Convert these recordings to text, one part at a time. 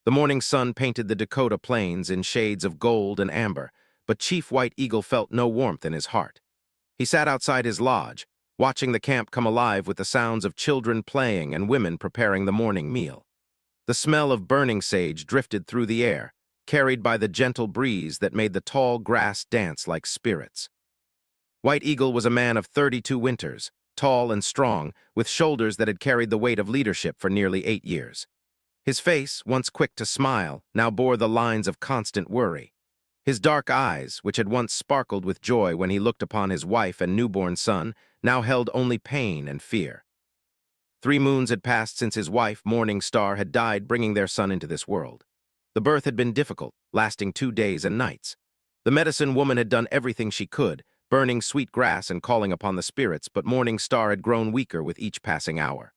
The morning sun painted the Dakota plains in shades of gold and amber, but Chief White Eagle felt no warmth in his heart. He sat outside his lodge, watching the camp come alive with the sounds of children playing and women preparing the morning meal. The smell of burning sage drifted through the air, carried by the gentle breeze that made the tall grass dance like spirits. White Eagle was a man of 32 winters, tall and strong, with shoulders that had carried the weight of leadership for nearly 8 years. His face, once quick to smile, now bore the lines of constant worry. His dark eyes, which had once sparkled with joy when he looked upon his wife and newborn son, now held only pain and fear. 3 moons had passed since his wife, Morning Star, had died, bringing their son into this world. The birth had been difficult, lasting 2 days and nights. The medicine woman had done everything she could, burning sweet grass and calling upon the spirits, but Morning Star had grown weaker with each passing hour.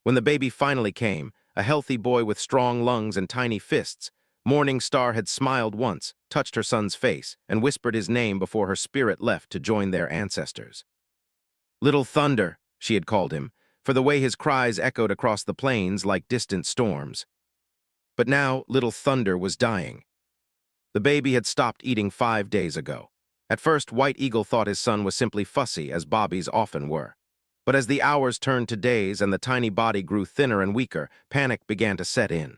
When the baby finally came, a healthy boy with strong lungs and tiny fists, Morning Star had smiled once, touched her son's face, and whispered his name before her spirit left to join their ancestors. Little Thunder, she had called him, for the way his cries echoed across the plains like distant storms. But now Little Thunder was dying. The baby had stopped eating 5 days ago. At first, White Eagle thought his son was simply fussy, as Bobbies often were. But as the hours turned to days and the tiny body grew thinner and weaker, panic began to set in.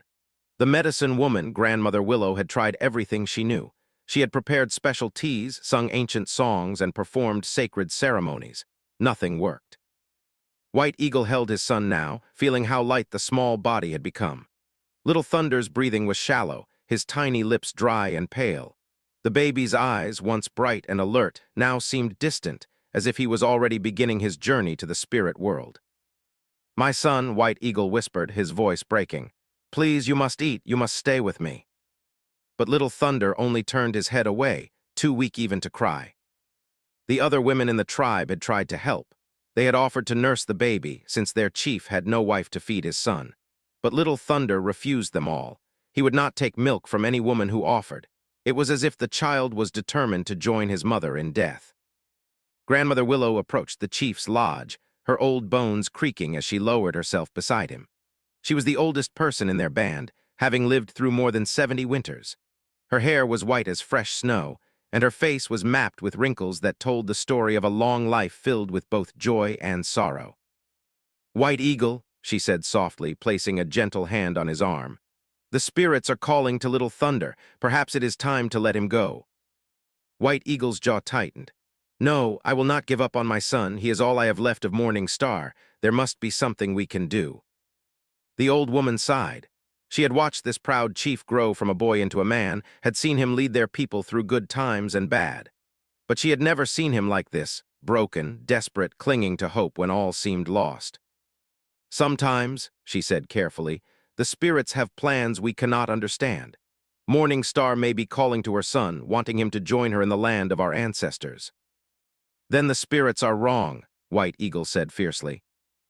The medicine woman, Grandmother Willow, had tried everything she knew. She had prepared special teas, sung ancient songs, and performed sacred ceremonies. Nothing worked. White Eagle held his son now, feeling how light the small body had become. Little Thunder's breathing was shallow, his tiny lips dry and pale. The baby's eyes, once bright and alert, now seemed distant, as if he was already beginning his journey to the spirit world. "My son," White Eagle whispered, his voice breaking. "Please, you must eat, you must stay with me." But Little Thunder only turned his head away, too weak even to cry. The other women in the tribe had tried to help. They had offered to nurse the baby, since their chief had no wife to feed his son. But Little Thunder refused them all. He would not take milk from any woman who offered. It was as if the child was determined to join his mother in death. Grandmother Willow approached the chief's lodge, her old bones creaking as she lowered herself beside him. She was the oldest person in their band, having lived through more than 70 winters. Her hair was white as fresh snow, and her face was mapped with wrinkles that told the story of a long life filled with both joy and sorrow. "White Eagle," she said softly, placing a gentle hand on his arm. "The spirits are calling to Little Thunder. Perhaps it is time to let him go." White Eagle's jaw tightened. "No, I will not give up on my son. He is all I have left of Morning Star. There must be something we can do." The old woman sighed. She had watched this proud chief grow from a boy into a man, had seen him lead their people through good times and bad. But she had never seen him like this, broken, desperate, clinging to hope when all seemed lost. "Sometimes," she said carefully, "the spirits have plans we cannot understand. Morning Star may be calling to her son, wanting him to join her in the land of our ancestors." "Then the spirits are wrong," White Eagle said fiercely.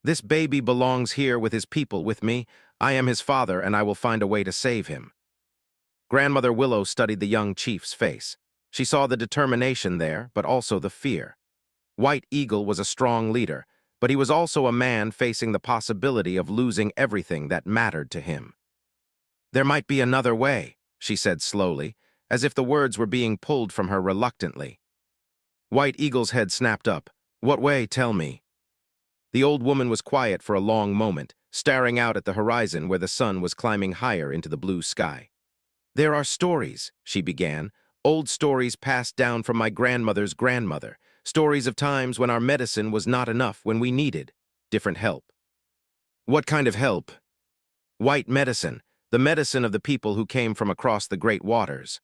"This baby belongs here with his people, with me. I am his father, and I will find a way to save him." Grandmother Willow studied the young chief's face. She saw the determination there, but also the fear. White Eagle was a strong leader, but he was also a man facing the possibility of losing everything that mattered to him. "There might be another way," she said slowly, as if the words were being pulled from her reluctantly. White Eagle's head snapped up. "What way? Tell me." The old woman was quiet for a long moment, staring out at the horizon where the sun was climbing higher into the blue sky. "There are stories," she began, "old stories passed down from my grandmother's grandmother, stories of times when our medicine was not enough, when we needed different help." "What kind of help?" "White medicine, the medicine of the people who came from across the great waters."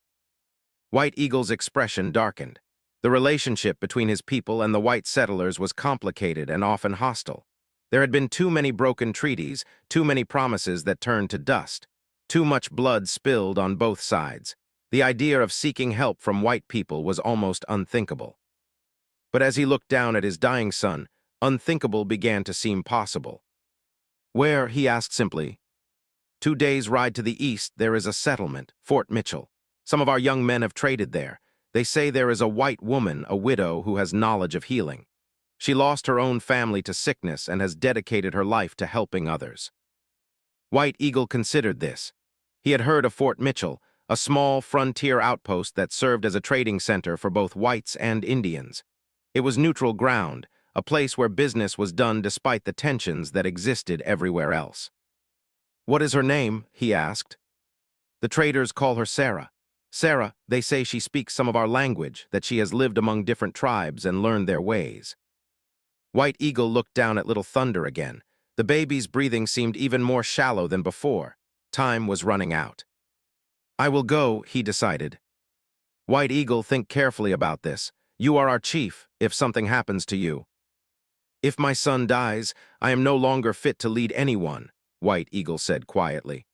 White Eagle's expression darkened. The relationship between his people and the white settlers was complicated and often hostile. There had been too many broken treaties, too many promises that turned to dust, too much blood spilled on both sides. The idea of seeking help from white people was almost unthinkable. But as he looked down at his dying son, unthinkable began to seem possible. "Where?" he asked simply. "2 days' ride to the east there is a settlement, Fort Mitchell. Some of our young men have traded there. They say there is a white woman, a widow, who has knowledge of healing. She lost her own family to sickness and has dedicated her life to helping others." White Eagle considered this. He had heard of Fort Mitchell, a small frontier outpost that served as a trading center for both whites and Indians. It was neutral ground, a place where business was done despite the tensions that existed everywhere else. "What is her name?" he asked. "The traders call her Sarah. Sarah, they say she speaks some of our language, that she has lived among different tribes and learned their ways." White Eagle looked down at Little Thunder again. The baby's breathing seemed even more shallow than before. Time was running out. "I will go," he decided. "White Eagle, think carefully about this. You are our chief, if something happens to you." "If my son dies, I am no longer fit to lead anyone," White Eagle said quietly.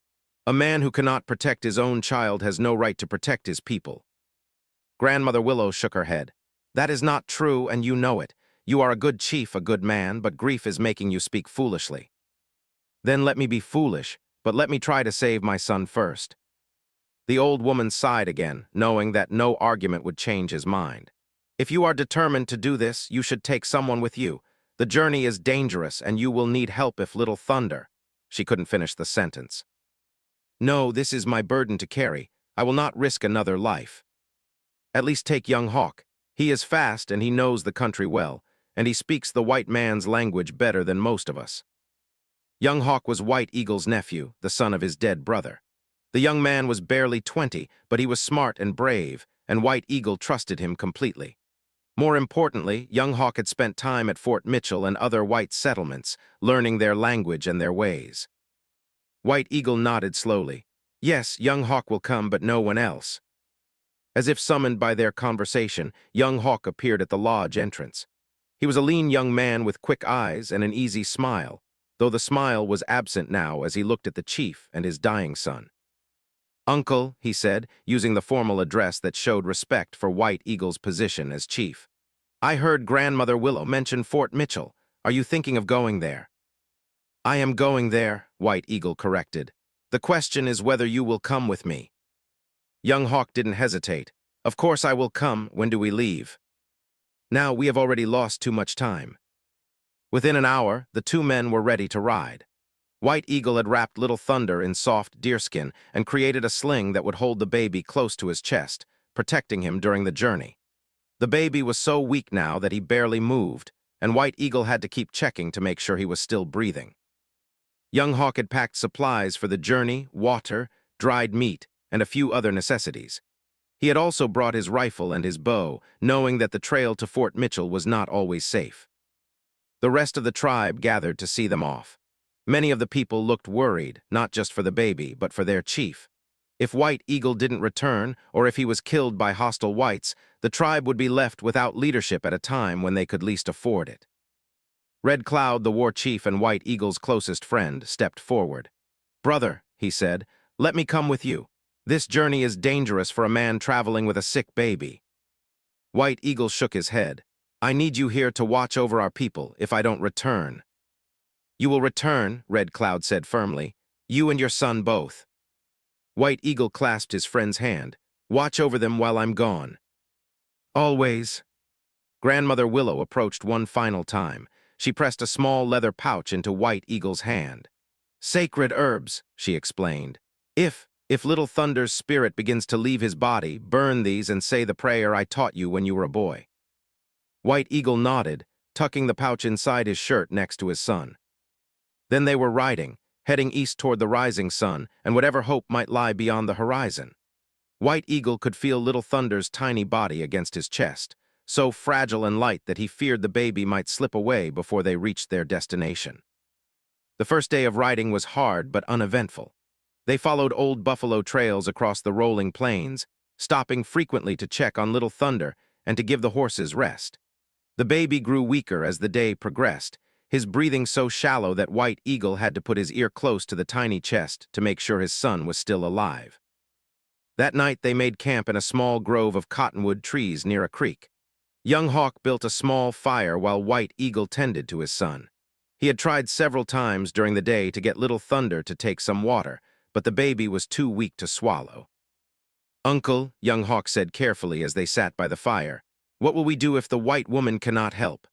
"A man who cannot protect his own child has no right to protect his people." Grandmother Willow shook her head. "That is not true, and you know it. You are a good chief, a good man, but grief is making you speak foolishly." "Then let me be foolish, but let me try to save my son first." The old woman sighed again, knowing that no argument would change his mind. "If you are determined to do this, you should take someone with you. The journey is dangerous, and you will need help if Little Thunder—" She couldn't finish the sentence. "No, this is my burden to carry. I will not risk another life." "At least take young Hawk. He is fast and he knows the country well, and he speaks the white man's language better than most of us." Young Hawk was White Eagle's nephew, the son of his dead brother. The young man was barely 20, but he was smart and brave, and White Eagle trusted him completely. More importantly, young Hawk had spent time at Fort Mitchell and other white settlements, learning their language and their ways. White Eagle nodded slowly. "Yes, young Hawk will come, but no one else." As if summoned by their conversation, young Hawk appeared at the lodge entrance. He was a lean young man with quick eyes and an easy smile, though the smile was absent now as he looked at the chief and his dying son. "Uncle," he said, using the formal address that showed respect for White Eagle's position as chief. "I heard Grandmother Willow mention Fort Mitchell. Are you thinking of going there?" "I am going there," White Eagle corrected. "The question is whether you will come with me." Young Hawk didn't hesitate. "Of course I will come. When do we leave?" "Now we have already lost too much time." Within an hour, the two men were ready to ride. White Eagle had wrapped Little Thunder in soft deerskin and created a sling that would hold the baby close to his chest, protecting him during the journey. The baby was so weak now that he barely moved, and White Eagle had to keep checking to make sure he was still breathing. Young Hawk had packed supplies for the journey, water, dried meat, and a few other necessities. He had also brought his rifle and his bow, knowing that the trail to Fort Mitchell was not always safe. The rest of the tribe gathered to see them off. Many of the people looked worried, not just for the baby, but for their chief. If White Eagle didn't return, or if he was killed by hostile whites, the tribe would be left without leadership at a time when they could least afford it. Red Cloud, the war chief and White Eagle's closest friend, stepped forward. "Brother," he said, "let me come with you. This journey is dangerous for a man traveling with a sick baby." White Eagle shook his head. "I need you here to watch over our people if I don't return." "You will return," Red Cloud said firmly. "You and your son both." White Eagle clasped his friend's hand. "Watch over them while I'm gone." "Always." Grandmother Willow approached one final time. She pressed a small leather pouch into White Eagle's hand. "Sacred herbs," she explained. If Little Thunder's spirit begins to leave his body, burn these and say the prayer I taught you when you were a boy." White Eagle nodded, tucking the pouch inside his shirt next to his son. Then they were riding, heading east toward the rising sun and whatever hope might lie beyond the horizon. White Eagle could feel Little Thunder's tiny body against his chest, so fragile and light that he feared the baby might slip away before they reached their destination. The first day of riding was hard but uneventful. They followed old buffalo trails across the rolling plains, stopping frequently to check on Little Thunder and to give the horses rest. The baby grew weaker as the day progressed, his breathing so shallow that White Eagle had to put his ear close to the tiny chest to make sure his son was still alive. That night they made camp in a small grove of cottonwood trees near a creek. Young Hawk built a small fire while White Eagle tended to his son. He had tried several times during the day to get Little Thunder to take some water, but the baby was too weak to swallow. "Uncle," Young Hawk said carefully as they sat by the fire, "what will we do if the white woman cannot help?"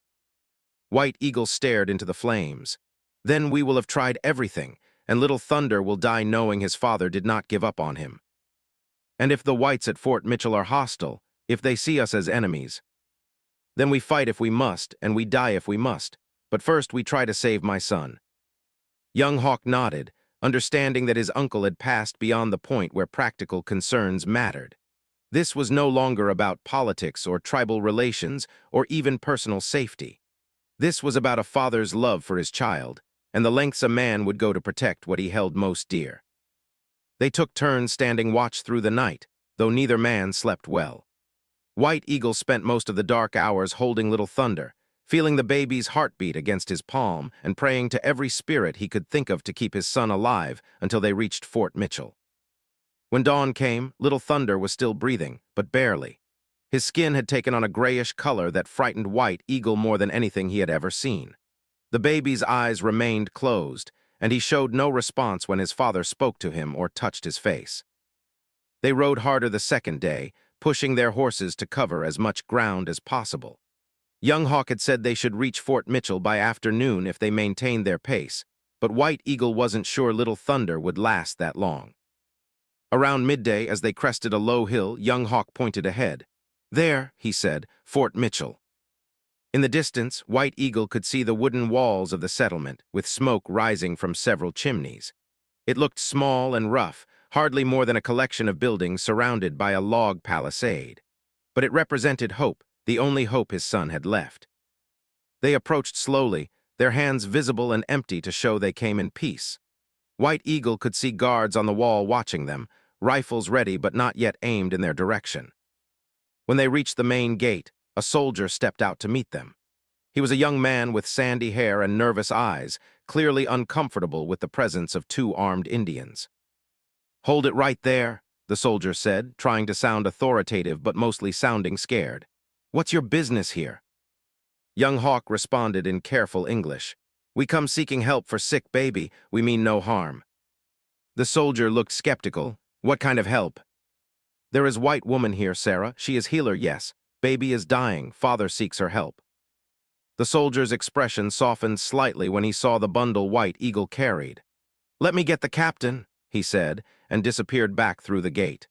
White Eagle stared into the flames. "Then we will have tried everything, and Little Thunder will die knowing his father did not give up on him. And if the whites at Fort Mitchell are hostile, if they see us as enemies, then we fight if we must, and we die if we must. But first we try to save my son." Young Hawk nodded, understanding that his uncle had passed beyond the point where practical concerns mattered. This was no longer about politics or tribal relations or even personal safety. This was about a father's love for his child, and the lengths a man would go to protect what he held most dear. They took turns standing watch through the night, though neither man slept well. White Eagle spent most of the dark hours holding Little Thunder, feeling the baby's heartbeat against his palm and praying to every spirit he could think of to keep his son alive until they reached Fort Mitchell. When dawn came, Little Thunder was still breathing, but barely. His skin had taken on a grayish color that frightened White Eagle more than anything he had ever seen. The baby's eyes remained closed, and he showed no response when his father spoke to him or touched his face. They rode harder the second day, pushing their horses to cover as much ground as possible. Young Hawk had said they should reach Fort Mitchell by afternoon if they maintained their pace, but White Eagle wasn't sure Little Thunder would last that long. Around midday, as they crested a low hill, Young Hawk pointed ahead. "There," he said, "Fort Mitchell." In the distance, White Eagle could see the wooden walls of the settlement, with smoke rising from several chimneys. It looked small and rough, hardly more than a collection of buildings surrounded by a log palisade. But it represented hope, the only hope his son had left. They approached slowly, their hands visible and empty to show they came in peace. White Eagle could see guards on the wall watching them, rifles ready but not yet aimed in their direction. When they reached the main gate, a soldier stepped out to meet them. He was a young man with sandy hair and nervous eyes, clearly uncomfortable with the presence of two armed Indians. "Hold it right there," the soldier said, trying to sound authoritative but mostly sounding scared. "What's your business here?" Young Hawk responded in careful English. "We come seeking help for sick baby. We mean no harm." The soldier looked skeptical. "What kind of help?" "There is white woman here, Sarah. She is healer, yes. Baby is dying. Father seeks her help." The soldier's expression softened slightly when he saw the bundle White Eagle carried. "Let me get the captain," he said, and disappeared back through the gate.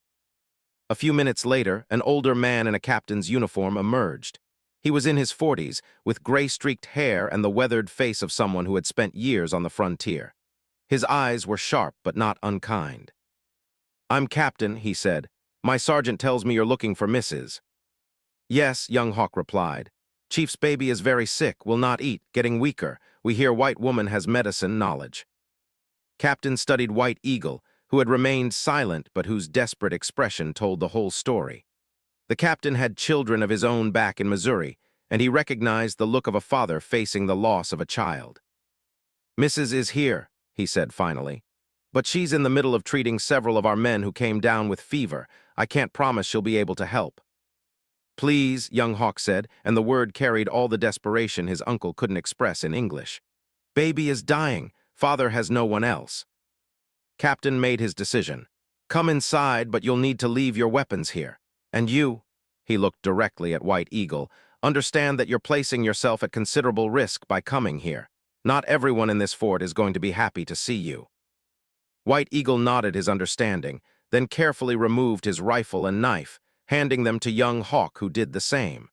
A few minutes later, an older man in a captain's uniform emerged. He was in his 40s, with gray-streaked hair and the weathered face of someone who had spent years on the frontier. His eyes were sharp but not unkind. "I'm Captain," he said. "My sergeant tells me you're looking for Mrs." "Yes," Young Hawk replied. "Chief's baby is very sick, will not eat, getting weaker. We hear white woman has medicine knowledge." Captain studied White Eagle, who had remained silent but whose desperate expression told the whole story. The captain had children of his own back in Missouri, and he recognized the look of a father facing the loss of a child. "Mrs. is here," he said finally. "But she's in the middle of treating several of our men who came down with fever. I can't promise she'll be able to help." "Please," Young Hawk said, and the word carried all the desperation his uncle couldn't express in English. "Baby is dying. Father has no one else." Captain made his decision. "Come inside, but you'll need to leave your weapons here. And you," he looked directly at White Eagle, "understand that you're placing yourself at considerable risk by coming here. Not everyone in this fort is going to be happy to see you." White Eagle nodded his understanding, then carefully removed his rifle and knife, handing them to Young Hawk, who did the same.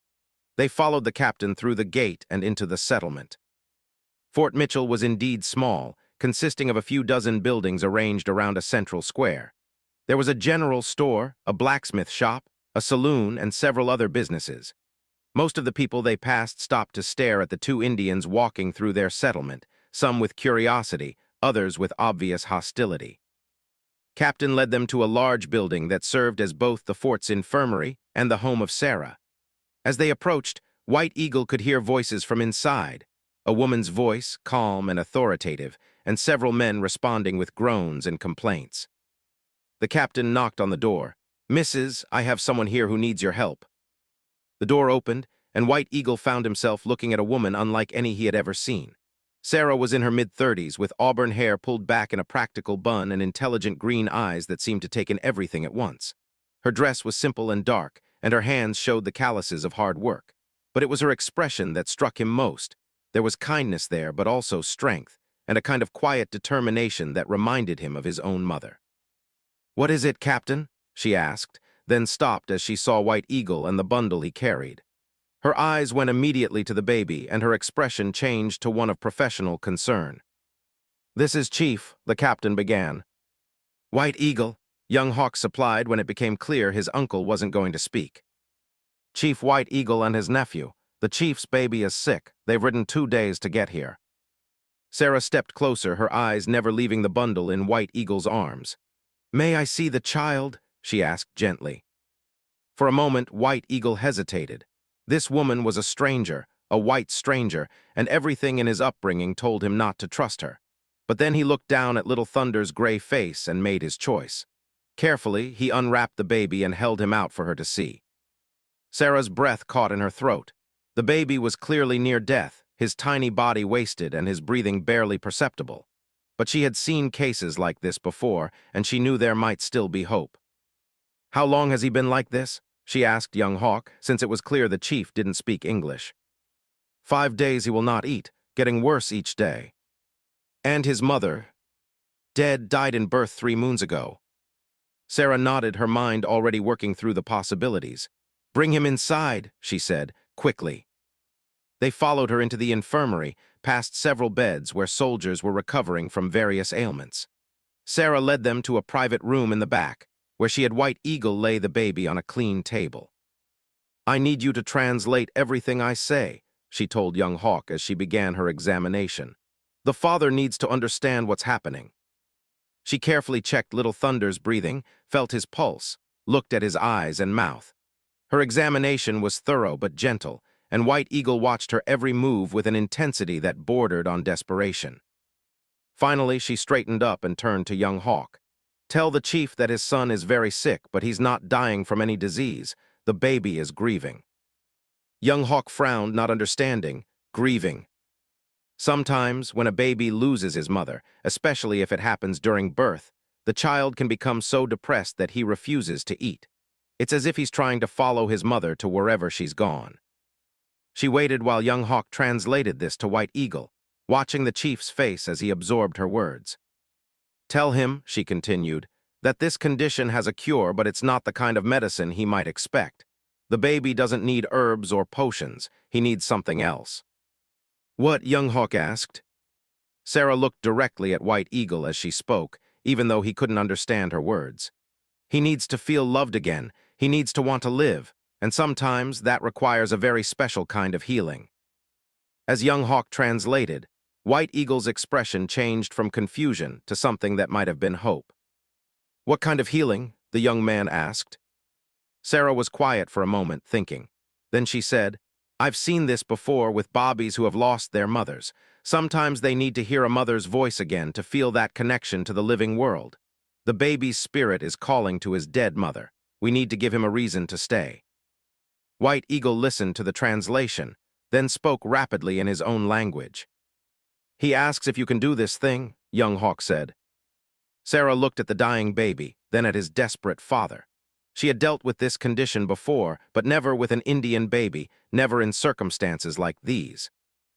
They followed the captain through the gate and into the settlement. Fort Mitchell was indeed small, consisting of a few dozen buildings arranged around a central square. There was a general store, a blacksmith shop, a saloon, and several other businesses. Most of the people they passed stopped to stare at the two Indians walking through their settlement, some with curiosity, others with obvious hostility. Captain led them to a large building that served as both the fort's infirmary and the home of Sarah. As they approached, White Eagle could hear voices from inside, a woman's voice, calm and authoritative, and several men responding with groans and complaints. The captain knocked on the door. "Mrs., I have someone here who needs your help." The door opened, and White Eagle found himself looking at a woman unlike any he had ever seen. Sarah was in her mid-30s, with auburn hair pulled back in a practical bun and intelligent green eyes that seemed to take in everything at once. Her dress was simple and dark, and her hands showed the calluses of hard work. But it was her expression that struck him most. There was kindness there, but also strength, and a kind of quiet determination that reminded him of his own mother. "What is it, Captain?" she asked, then stopped as she saw White Eagle and the bundle he carried. Her eyes went immediately to the baby, and her expression changed to one of professional concern. "This is Chief," the captain began. "White Eagle," young Hawk supplied when it became clear his uncle wasn't going to speak. "Chief White Eagle and his nephew. The chief's baby is sick. They've ridden 2 days to get here." Sarah stepped closer, her eyes never leaving the bundle in White Eagle's arms. "May I see the child?" she asked gently. For a moment, White Eagle hesitated. This woman was a stranger, a white stranger, and everything in his upbringing told him not to trust her. But then he looked down at Little Thunder's gray face and made his choice. Carefully, he unwrapped the baby and held him out for her to see. Sarah's breath caught in her throat. The baby was clearly near death, his tiny body wasted and his breathing barely perceptible. But she had seen cases like this before, and she knew there might still be hope. "How long has he been like this?" she asked young Hawk, since it was clear the chief didn't speak English. 5 days he will not eat, getting worse each day. And his mother, died in birth 3 moons ago. Sarah nodded, her mind already working through the possibilities. "Bring him inside," she said, quickly. They followed her into the infirmary, past several beds where soldiers were recovering from various ailments. Sarah led them to a private room in the back, where she had White Eagle lay the baby on a clean table. "I need you to translate everything I say," she told young Hawk as she began her examination. "The father needs to understand what's happening." She carefully checked Little Thunder's breathing, felt his pulse, looked at his eyes and mouth. Her examination was thorough but gentle, and White Eagle watched her every move with an intensity that bordered on desperation. Finally, she straightened up and turned to young Hawk. "Tell the chief that his son is very sick, but he's not dying from any disease. The baby is grieving." Young Hawk frowned, not understanding. Grieving. Sometimes, when a baby loses his mother, especially if it happens during birth, the child can become so depressed that he refuses to eat. It's as if he's trying to follow his mother to wherever she's gone. She waited while young Hawk translated this to White Eagle, watching the chief's face as he absorbed her words. "Tell him," she continued, "that this condition has a cure, but it's not the kind of medicine he might expect. The baby doesn't need herbs or potions. He needs something else." "What?" young Hawk asked. Sarah looked directly at White Eagle as she spoke, even though he couldn't understand her words. "He needs to feel loved again. He needs to want to live, and sometimes that requires a very special kind of healing." As young Hawk translated, White Eagle's expression changed from confusion to something that might have been hope. "What kind of healing?" the young man asked. Sarah was quiet for a moment, thinking. Then she said, "I've seen this before with Bobbies who have lost their mothers. Sometimes they need to hear a mother's voice again to feel that connection to the living world. The baby's spirit is calling to his dead mother. We need to give him a reason to stay." White Eagle listened to the translation, then spoke rapidly in his own language. "He asks if you can do this thing," young Hawk said. Sarah looked at the dying baby, then at his desperate father. She had dealt with this condition before, but never with an Indian baby, never in circumstances like these.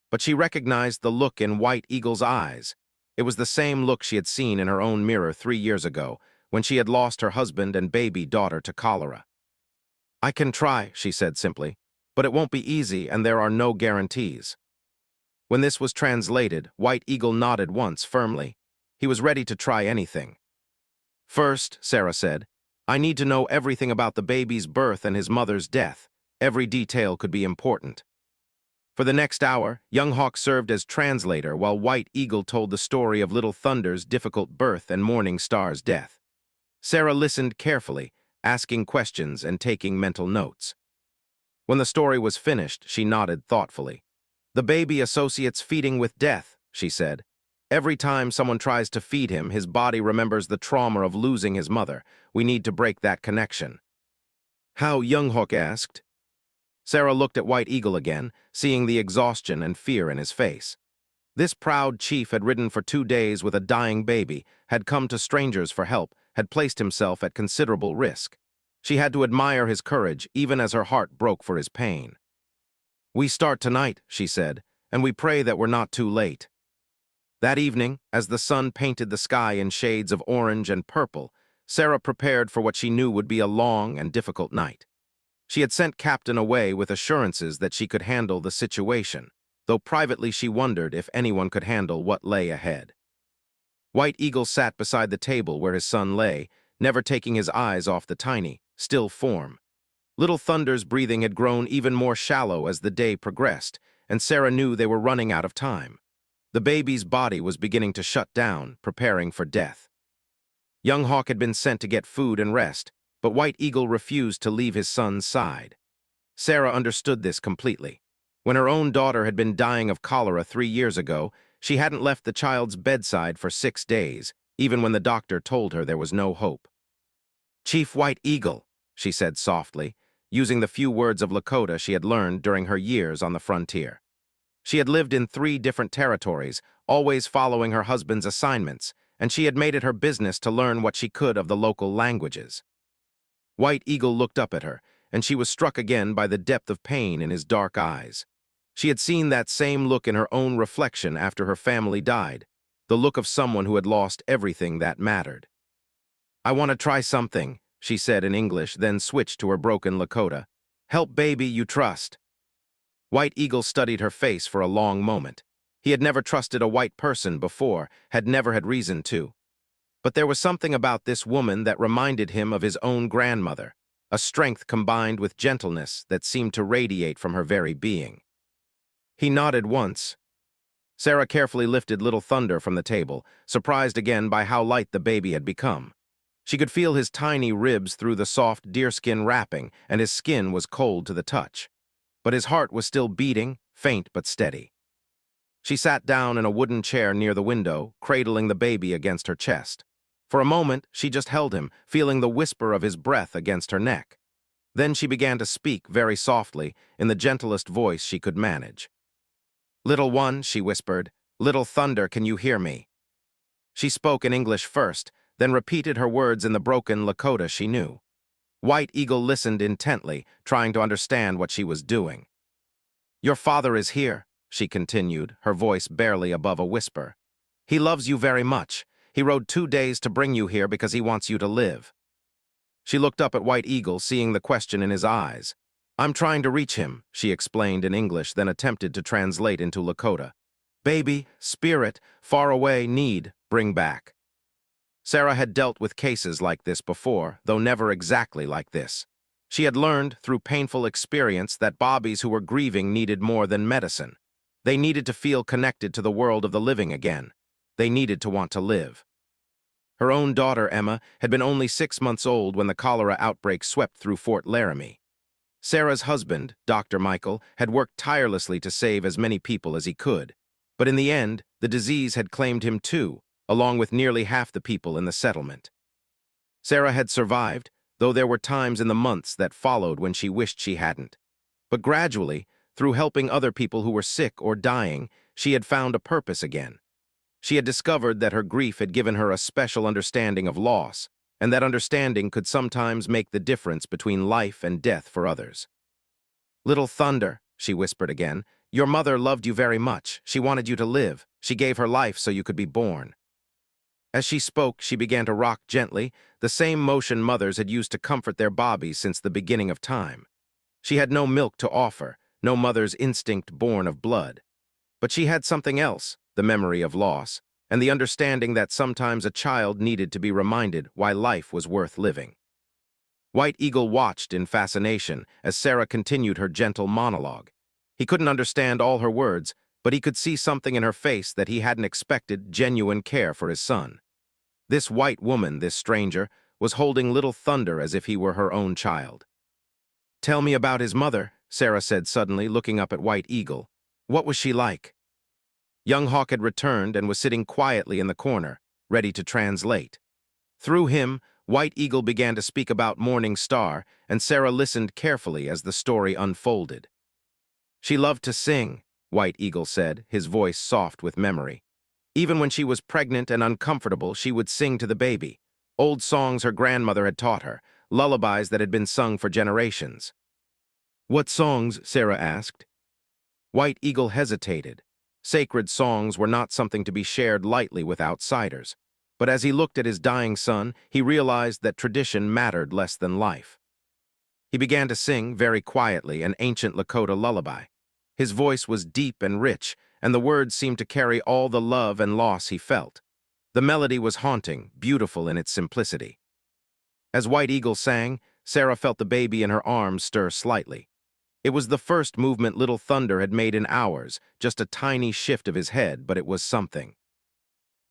But she recognized the look in White Eagle's eyes. It was the same look she had seen in her own mirror 3 years ago, when she had lost her husband and baby daughter to cholera. "I can try," she said simply, "but it won't be easy and there are no guarantees." When this was translated, White Eagle nodded once firmly. He was ready to try anything. "First," Sarah said, "I need to know everything about the baby's birth and his mother's death. Every detail could be important." For the next hour, young Hawk served as translator while White Eagle told the story of Little Thunder's difficult birth and Morning Star's death. Sarah listened carefully, asking questions and taking mental notes. When the story was finished, she nodded thoughtfully. "The baby associates feeding with death," she said. "Every time someone tries to feed him, his body remembers the trauma of losing his mother. We need to break that connection." "How?" young Hawk asked. Sarah looked at White Eagle again, seeing the exhaustion and fear in his face. This proud chief had ridden for 2 days with a dying baby, had come to strangers for help, had placed himself at considerable risk. She had to admire his courage, even as her heart broke for his pain. "We start tonight," she said, "and we pray that we're not too late." That evening, as the sun painted the sky in shades of orange and purple, Sarah prepared for what she knew would be a long and difficult night. She had sent Captain away with assurances that she could handle the situation, though privately she wondered if anyone could handle what lay ahead. White Eagle sat beside the table where his son lay, never taking his eyes off the tiny, still form. Little Thunder's breathing had grown even more shallow as the day progressed, and Sarah knew they were running out of time. The baby's body was beginning to shut down, preparing for death. Young Hawk had been sent to get food and rest, but White Eagle refused to leave his son's side. Sarah understood this completely. When her own daughter had been dying of cholera 3 years ago, she hadn't left the child's bedside for 6 days, even when the doctor told her there was no hope. "Chief White Eagle," she said softly, using the few words of Lakota she had learned during her years on the frontier. She had lived in 3 different territories, always following her husband's assignments, and she had made it her business to learn what she could of the local languages. White Eagle looked up at her, and she was struck again by the depth of pain in his dark eyes. She had seen that same look in her own reflection after her family died, the look of someone who had lost everything that mattered. "I want to try something," she said in English, then switched to her broken Lakota. "Help baby you trust." White Eagle studied her face for a long moment. He had never trusted a white person before, had never had reason to. But there was something about this woman that reminded him of his own grandmother, a strength combined with gentleness that seemed to radiate from her very being. He nodded once. Sarah carefully lifted Little Thunder from the table, surprised again by how light the baby had become. She could feel his tiny ribs through the soft deerskin wrapping, and his skin was cold to the touch. But his heart was still beating, faint but steady. She sat down in a wooden chair near the window, cradling the baby against her chest. For a moment, she just held him, feeling the whisper of his breath against her neck. Then she began to speak very softly, in the gentlest voice she could manage. "Little one," she whispered, "Little Thunder, can you hear me?" She spoke in English first, then repeated her words in the broken Lakota she knew. White Eagle listened intently, trying to understand what she was doing. "Your father is here," she continued, her voice barely above a whisper. "He loves you very much. He rode 2 days to bring you here because he wants you to live." She looked up at White Eagle, seeing the question in his eyes. "I'm trying to reach him," she explained in English, then attempted to translate into Lakota. "Baby, spirit, far away, need, bring back." Sarah had dealt with cases like this before, though never exactly like this. She had learned, through painful experience, that Bobbies who were grieving needed more than medicine. They needed to feel connected to the world of the living again. They needed to want to live. Her own daughter, Emma, had been only 6 months old when the cholera outbreak swept through Fort Laramie. Sarah's husband, Dr. Michael, had worked tirelessly to save as many people as he could. But in the end, the disease had claimed him too, along with nearly half the people in the settlement. Sarah had survived, though there were times in the months that followed when she wished she hadn't. But gradually, through helping other people who were sick or dying, she had found a purpose again. She had discovered that her grief had given her a special understanding of loss, and that understanding could sometimes make the difference between life and death for others. "Little Thunder," she whispered again, "your mother loved you very much. She wanted you to live. She gave her life so you could be born." As she spoke, she began to rock gently, the same motion mothers had used to comfort their Bobbies since the beginning of time. She had no milk to offer, no mother's instinct born of blood. But she had something else, the memory of loss, and the understanding that sometimes a child needed to be reminded why life was worth living. White Eagle watched in fascination as Sarah continued her gentle monologue. He couldn't understand all her words, but he could see something in her face that he hadn't expected: genuine care for his son. This white woman, this stranger, was holding Little Thunder as if he were her own child. "Tell me about his mother," Sarah said suddenly, looking up at White Eagle. "What was she like?" Young Hawk had returned and was sitting quietly in the corner, ready to translate. Through him, White Eagle began to speak about Morning Star, and Sarah listened carefully as the story unfolded. "She loved to sing," White Eagle said, his voice soft with memory. "Even when she was pregnant and uncomfortable, she would sing to the baby. Old songs her grandmother had taught her, lullabies that had been sung for generations." "What songs?" Sarah asked. White Eagle hesitated. Sacred songs were not something to be shared lightly with outsiders. But as he looked at his dying son, he realized that tradition mattered less than life. He began to sing, very quietly, an ancient Lakota lullaby. His voice was deep and rich, and the words seemed to carry all the love and loss he felt. The melody was haunting, beautiful in its simplicity. As White Eagle sang, Sarah felt the baby in her arms stir slightly. It was the first movement Little Thunder had made in hours, just a tiny shift of his head, but it was something.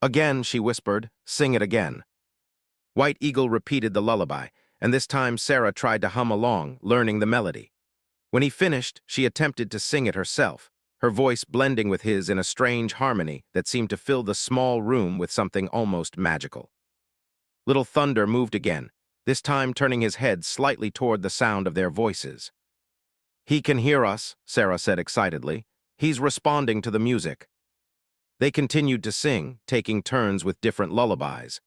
Again, she whispered, "Sing it again." White Eagle repeated the lullaby, and this time Sarah tried to hum along, learning the melody. When he finished, she attempted to sing it herself, her voice blending with his in a strange harmony that seemed to fill the small room with something almost magical. Little Thunder moved again, this time turning his head slightly toward the sound of their voices. "He can hear us," Sarah said excitedly. "He's responding to the music." They continued to sing, taking turns with different lullabies.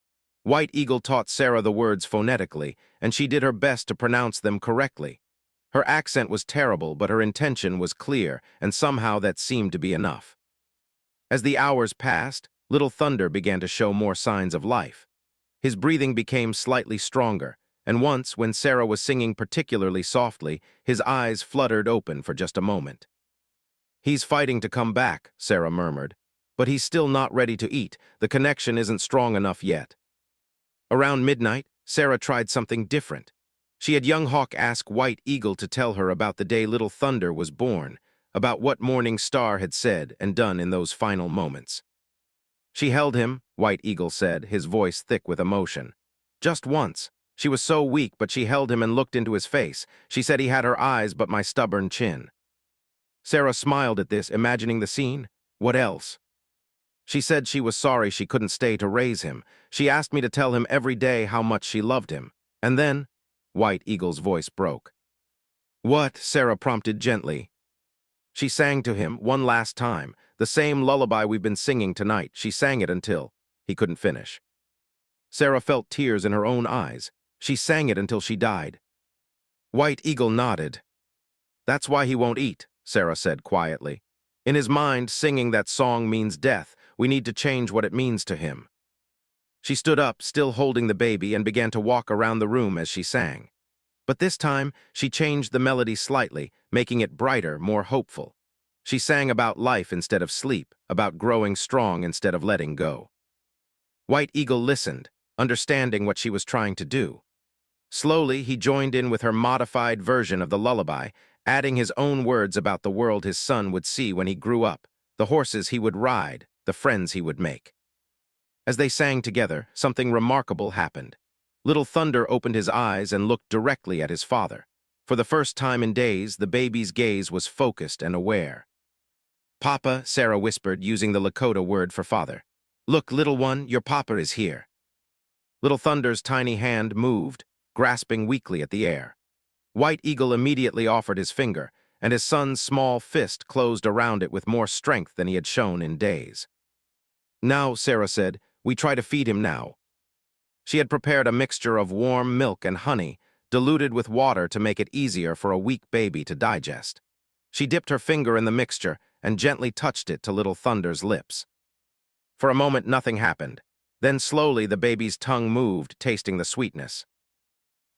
White Eagle taught Sarah the words phonetically, and she did her best to pronounce them correctly. Her accent was terrible, but her intention was clear, and somehow that seemed to be enough. As the hours passed, Little Thunder began to show more signs of life. His breathing became slightly stronger, and once, when Sarah was singing particularly softly, his eyes fluttered open for just a moment. "He's fighting to come back," Sarah murmured. "But he's still not ready to eat. The connection isn't strong enough yet." Around midnight, Sarah tried something different. She had Young Hawk ask White Eagle to tell her about the day Little Thunder was born, about what Morning Star had said and done in those final moments. She held him, White Eagle said, his voice thick with emotion. Just once. She was so weak, but she held him and looked into his face. She said he had her eyes but my stubborn chin. Sarah smiled at this, imagining the scene. What else? She said she was sorry she couldn't stay to raise him. She asked me to tell him every day how much she loved him. And then, White Eagle's voice broke. "What?" Sarah prompted gently. She sang to him one last time, the same lullaby we've been singing tonight. She sang it until he couldn't finish. Sarah felt tears in her own eyes. She sang it until she died. White Eagle nodded. "That's why he won't eat," Sarah said quietly. "In his mind, singing that song means death. We need to change what it means to him." She stood up, still holding the baby, and began to walk around the room as she sang. But this time, she changed the melody slightly, making it brighter, more hopeful. She sang about life instead of sleep, about growing strong instead of letting go. White Eagle listened, understanding what she was trying to do. Slowly, he joined in with her modified version of the lullaby, adding his own words about the world his son would see when he grew up, the horses he would ride, the friends he would make. As they sang together, something remarkable happened. Little Thunder opened his eyes and looked directly at his father. For the first time in days, the baby's gaze was focused and aware. "Papa," Sarah whispered, using the Lakota word for father. "Look, little one, your papa is here." Little Thunder's tiny hand moved, grasping weakly at the air. White Eagle immediately offered his finger, and his son's small fist closed around it with more strength than he had shown in days. "Now," Sarah said, "we try to feed him now." She had prepared a mixture of warm milk and honey, diluted with water to make it easier for a weak baby to digest. She dipped her finger in the mixture and gently touched it to Little Thunder's lips. For a moment, nothing happened. Then slowly the baby's tongue moved, tasting the sweetness.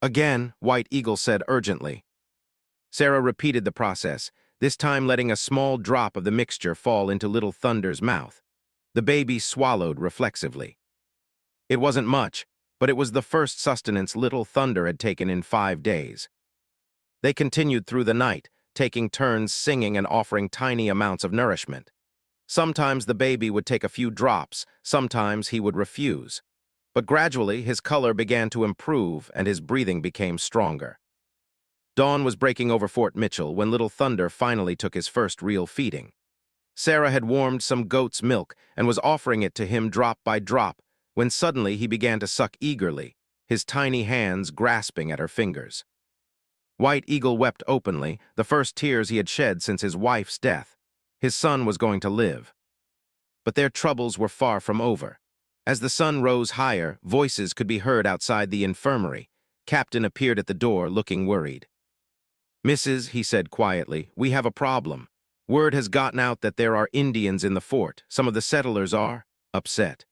"Again," White Eagle said urgently. Sarah repeated the process, this time letting a small drop of the mixture fall into Little Thunder's mouth. The baby swallowed reflexively. It wasn't much, but it was the first sustenance Little Thunder had taken in 5 days. They continued through the night, taking turns singing and offering tiny amounts of nourishment. Sometimes the baby would take a few drops, sometimes he would refuse. But gradually his color began to improve and his breathing became stronger. Dawn was breaking over Fort Mitchell when Little Thunder finally took his first real feeding. Sarah had warmed some goat's milk and was offering it to him drop by drop, when suddenly he began to suck eagerly, his tiny hands grasping at her fingers. White Eagle wept openly, the first tears he had shed since his wife's death. His son was going to live. But their troubles were far from over. As the sun rose higher, voices could be heard outside the infirmary. Captain appeared at the door, looking worried. "Mrs.," he said quietly, "we have a problem. Word has gotten out that there are Indians in the fort. Some of the settlers are upset.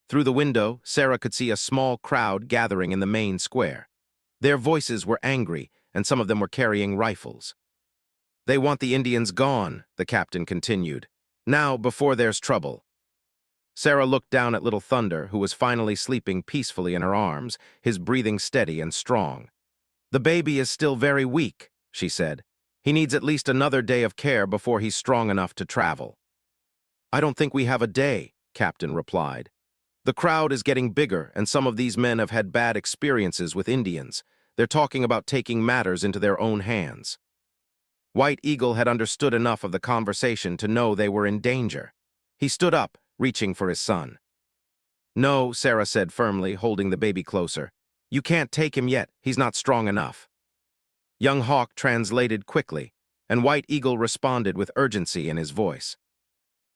Through the window, Sarah could see a small crowd gathering in the main square. Their voices were angry, and some of them were carrying rifles. They want the Indians gone, the captain continued. Now, before there's trouble. Sarah looked down at Little Thunder, who was finally sleeping peacefully in her arms, his breathing steady and strong. The baby is still very weak, she said. He needs at least another day of care before he's strong enough to travel. I don't think we have a day, Captain replied. The crowd is getting bigger, and some of these men have had bad experiences with Indians. They're talking about taking matters into their own hands. White Eagle had understood enough of the conversation to know they were in danger. He stood up, reaching for his son. No, Sarah said firmly, holding the baby closer. You can't take him yet. He's not strong enough. Young Hawk translated quickly, and White Eagle responded with urgency in his voice.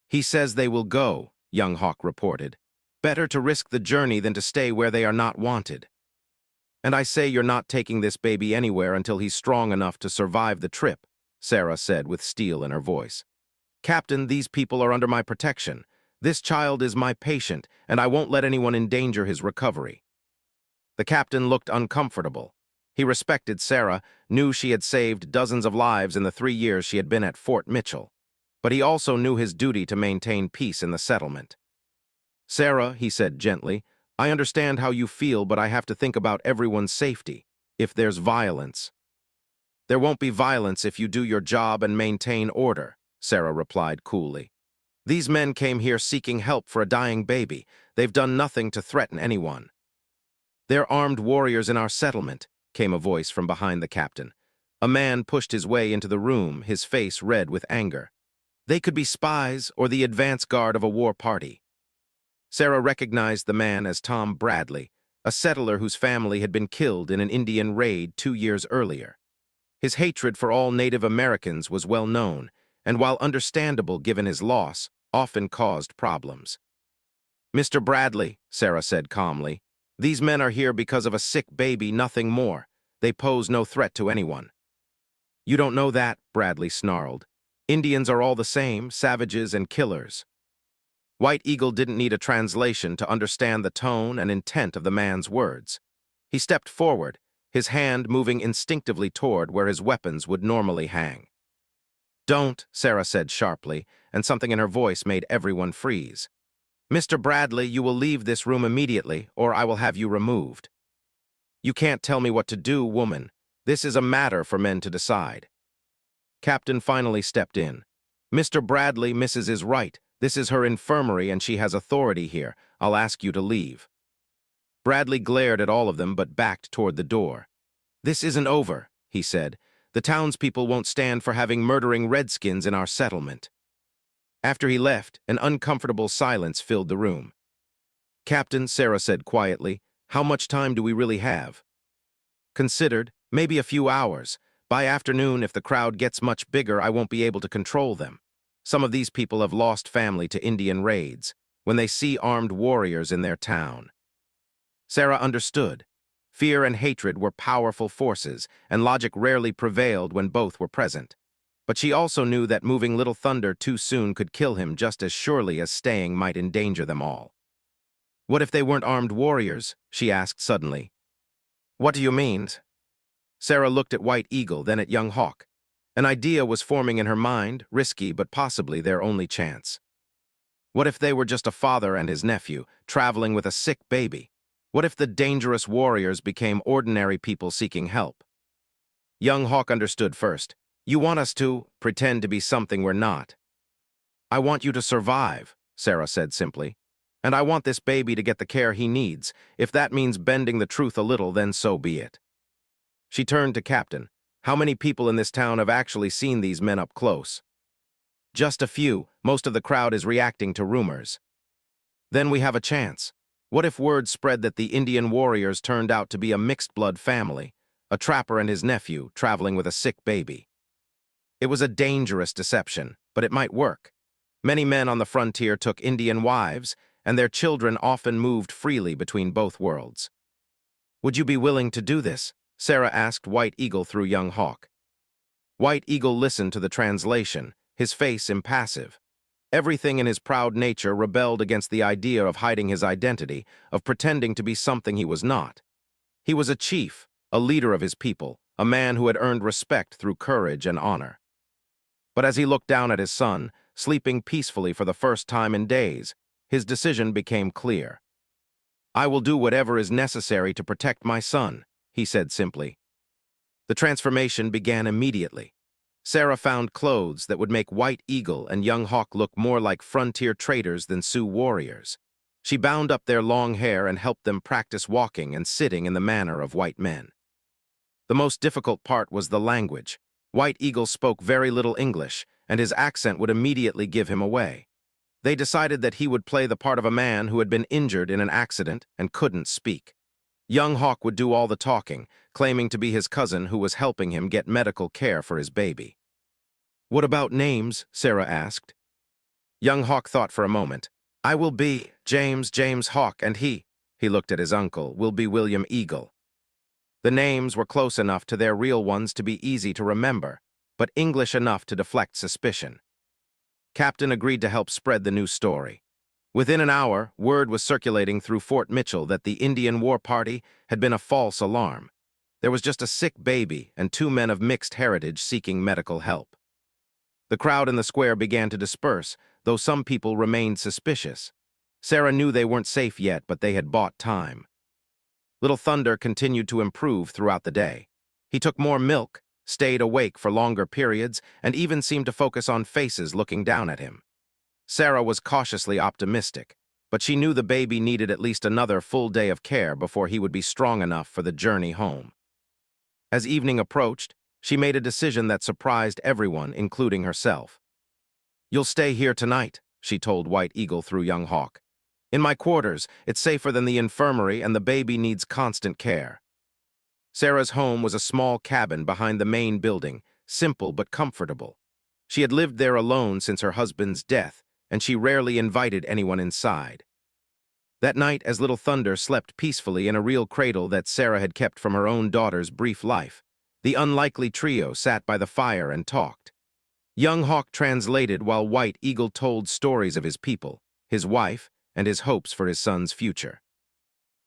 He says they will go, Young Hawk reported. Better to risk the journey than to stay where they are not wanted. And I say you're not taking this baby anywhere until he's strong enough to survive the trip, Sarah said with steel in her voice. Captain, these people are under my protection. This child is my patient, and I won't let anyone endanger his recovery. The captain looked uncomfortable. He respected Sarah, knew she had saved dozens of lives in the 3 years she had been at Fort Mitchell. But he also knew his duty to maintain peace in the settlement. Sarah, he said gently, I understand how you feel, but I have to think about everyone's safety. If there's violence. There won't be violence if you do your job and maintain order, Sarah replied coolly. These men came here seeking help for a dying baby. They've done nothing to threaten anyone. They're armed warriors in our settlement, came a voice from behind the captain. A man pushed his way into the room, his face red with anger. They could be spies or the advance guard of a war party. Sarah recognized the man as Tom Bradley, a settler whose family had been killed in an Indian raid 2 years earlier. His hatred for all Native Americans was well known, and while understandable given his loss, often caused problems. Mr. Bradley, Sarah said calmly, these men are here because of a sick baby, nothing more. They pose no threat to anyone. You don't know that, Bradley snarled. Indians are all the same, savages and killers. White Eagle didn't need a translation to understand the tone and intent of the man's words. He stepped forward, his hand moving instinctively toward where his weapons would normally hang. Don't, Sarah said sharply, and something in her voice made everyone freeze. Mr. Bradley, you will leave this room immediately, or I will have you removed. You can't tell me what to do, woman. This is a matter for men to decide. Captain finally stepped in. Mr. Bradley, Mrs. is right. This is her infirmary and she has authority here. I'll ask you to leave. Bradley glared at all of them but backed toward the door. This isn't over, he said. The townspeople won't stand for having murdering redskins in our settlement. After he left, an uncomfortable silence filled the room. Captain, Sarah said quietly, how much time do we really have? Considered, maybe a few hours. By afternoon, if the crowd gets much bigger, I won't be able to control them. Some of these people have lost family to Indian raids when they see armed warriors in their town. Sarah understood. Fear and hatred were powerful forces, and logic rarely prevailed when both were present. But she also knew that moving Little Thunder too soon could kill him just as surely as staying might endanger them all. What if they weren't armed warriors? She asked suddenly. What do you mean? Sarah looked at White Eagle, then at Young Hawk. An idea was forming in her mind, risky but possibly their only chance. What if they were just a father and his nephew, traveling with a sick baby? What if the dangerous warriors became ordinary people seeking help? Young Hawk understood first. You want us to pretend to be something we're not. I want you to survive, Sarah said simply. And I want this baby to get the care he needs. If that means bending the truth a little, then so be it. She turned to Captain. How many people in this town have actually seen these men up close? Just a few. Most of the crowd is reacting to rumors. Then we have a chance. What if word spread that the Indian warriors turned out to be a mixed-blood family, a trapper and his nephew traveling with a sick baby? It was a dangerous deception, but it might work. Many men on the frontier took Indian wives, and their children often moved freely between both worlds. Would you be willing to do this? Sarah asked White Eagle through Young Hawk. White Eagle listened to the translation, his face impassive. Everything in his proud nature rebelled against the idea of hiding his identity, of pretending to be something he was not. He was a chief, a leader of his people, a man who had earned respect through courage and honor. But as he looked down at his son, sleeping peacefully for the first time in days, his decision became clear. "I will do whatever is necessary to protect my son," he said simply. The transformation began immediately. Sarah found clothes that would make White Eagle and young Hawk look more like frontier traders than Sioux warriors. She bound up their long hair and helped them practice walking and sitting in the manner of white men. The most difficult part was the language. White Eagle spoke very little English, and his accent would immediately give him away. They decided that he would play the part of a man who had been injured in an accident and couldn't speak. Young Hawk would do all the talking, claiming to be his cousin who was helping him get medical care for his baby. "What about names?" Sarah asked. Young Hawk thought for a moment. "I will be James Hawk, and he looked at his uncle, will be William Eagle." The names were close enough to their real ones to be easy to remember, but English enough to deflect suspicion. Captain agreed to help spread the new story. Within an hour, word was circulating through Fort Mitchell that the Indian War Party had been a false alarm. There was just a sick baby and 2 men of mixed heritage seeking medical help. The crowd in the square began to disperse, though some people remained suspicious. Sarah knew they weren't safe yet, but they had bought time. Little Thunder continued to improve throughout the day. He took more milk, stayed awake for longer periods, and even seemed to focus on faces looking down at him. Sarah was cautiously optimistic, but she knew the baby needed at least another full day of care before he would be strong enough for the journey home. As evening approached, she made a decision that surprised everyone, including herself. "You'll stay here tonight," she told White Eagle through young Hawk. "In my quarters, it's safer than the infirmary and the baby needs constant care." Sarah's home was a small cabin behind the main building, simple but comfortable. She had lived there alone since her husband's death, and she rarely invited anyone inside. That night, as Little Thunder slept peacefully in a real cradle that Sarah had kept from her own daughter's brief life, the unlikely trio sat by the fire and talked. Young Hawk translated while White Eagle told stories of his people, his wife, and his hopes for his son's future.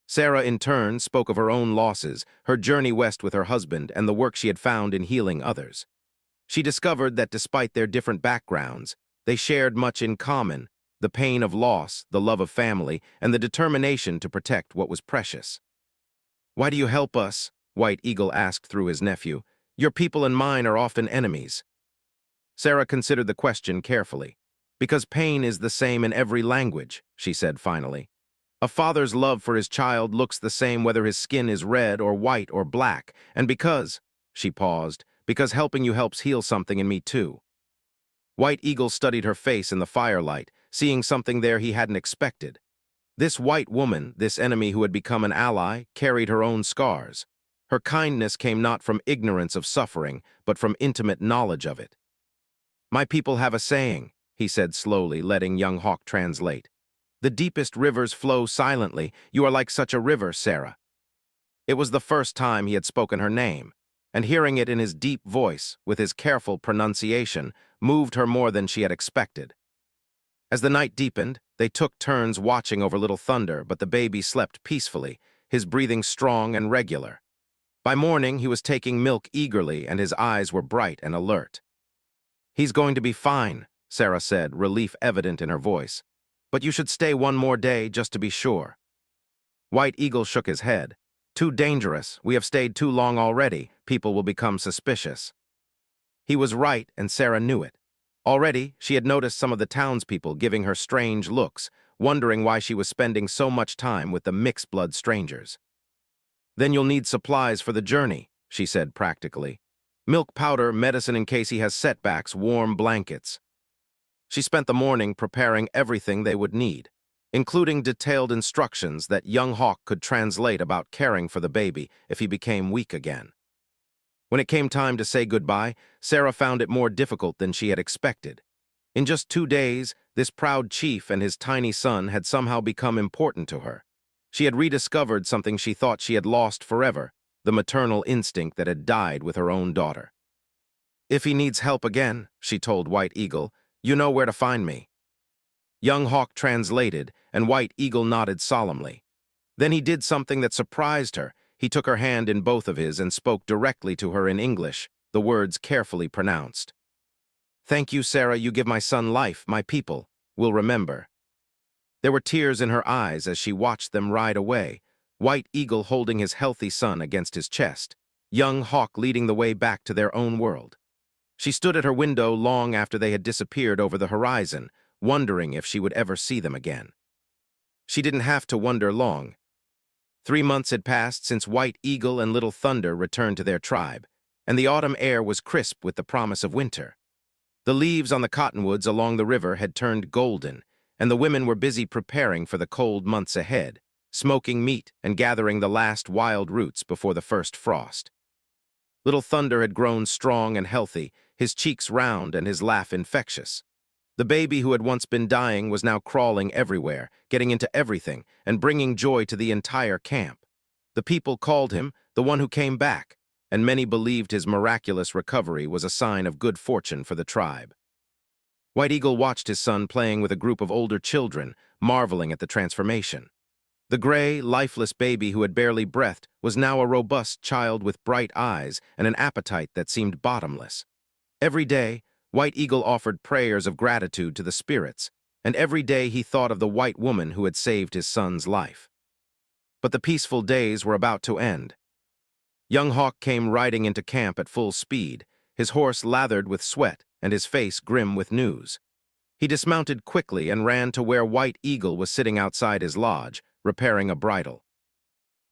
Sarah, in turn, spoke of her own losses, her journey west with her husband, and the work she had found in healing others. She discovered that despite their different backgrounds, they shared much in common: the pain of loss, the love of family, and the determination to protect what was precious. "Why do you help us?" White Eagle asked through his nephew. "Your people and mine are often enemies." Sarah considered the question carefully. "Because pain is the same in every language," she said finally. "A father's love for his child looks the same whether his skin is red or white or black, and because," she paused, "because helping you helps heal something in me too." White Eagle studied her face in the firelight, seeing something there he hadn't expected. This white woman, this enemy who had become an ally, carried her own scars. Her kindness came not from ignorance of suffering, but from intimate knowledge of it. "My people have a saying," he said slowly, letting young Hawk translate. "The deepest rivers flow silently. You are like such a river, Sarah." It was the first time he had spoken her name, and hearing it in his deep voice, with his careful pronunciation, moved her more than she had expected. As the night deepened, they took turns watching over Little Thunder, but the baby slept peacefully, his breathing strong and regular. By morning, he was taking milk eagerly, and his eyes were bright and alert. "He's going to be fine," Sarah said, relief evident in her voice. "But you should stay one more day just to be sure." White Eagle shook his head. "Too dangerous. We have stayed too long already. People will become suspicious." He was right, and Sarah knew it. Already, she had noticed some of the townspeople giving her strange looks, wondering why she was spending so much time with the mixed-blood strangers. "Then you'll need supplies for the journey," she said practically. "Milk powder, medicine in case he has setbacks, warm blankets." She spent the morning preparing everything they would need, including detailed instructions that young Hawk could translate about caring for the baby if he became weak again. When it came time to say goodbye, Sarah found it more difficult than she had expected. In just 2 days, this proud chief and his tiny son had somehow become important to her. She had rediscovered something she thought she had lost forever: the maternal instinct that had died with her own daughter. If he needs help again, she told White Eagle, you know where to find me. Young Hawk translated, and White Eagle nodded solemnly. Then he did something that surprised her. He took her hand in both of his and spoke directly to her in English, the words carefully pronounced. Thank you, Sarah, you give my son life, my people will remember. There were tears in her eyes as she watched them ride away, White Eagle holding his healthy son against his chest, young Hawk leading the way back to their own world. She stood at her window long after they had disappeared over the horizon, wondering if she would ever see them again. She didn't have to wonder long. 3 months had passed since White Eagle and Little Thunder returned to their tribe, and the autumn air was crisp with the promise of winter. The leaves on the cottonwoods along the river had turned golden, and the women were busy preparing for the cold months ahead, smoking meat and gathering the last wild roots before the first frost. Little Thunder had grown strong and healthy, his cheeks round and his laugh infectious. The baby who had once been dying was now crawling everywhere, getting into everything, and bringing joy to the entire camp. The people called him the one who came back, and many believed his miraculous recovery was a sign of good fortune for the tribe. White Eagle watched his son playing with a group of older children, marveling at the transformation. The gray, lifeless baby who had barely breathed was now a robust child with bright eyes and an appetite that seemed bottomless. Every day, White Eagle offered prayers of gratitude to the spirits, and every day he thought of the white woman who had saved his son's life. But the peaceful days were about to end. Young Hawk came riding into camp at full speed, his horse lathered with sweat and his face grim with news. He dismounted quickly and ran to where White Eagle was sitting outside his lodge, repairing a bridle.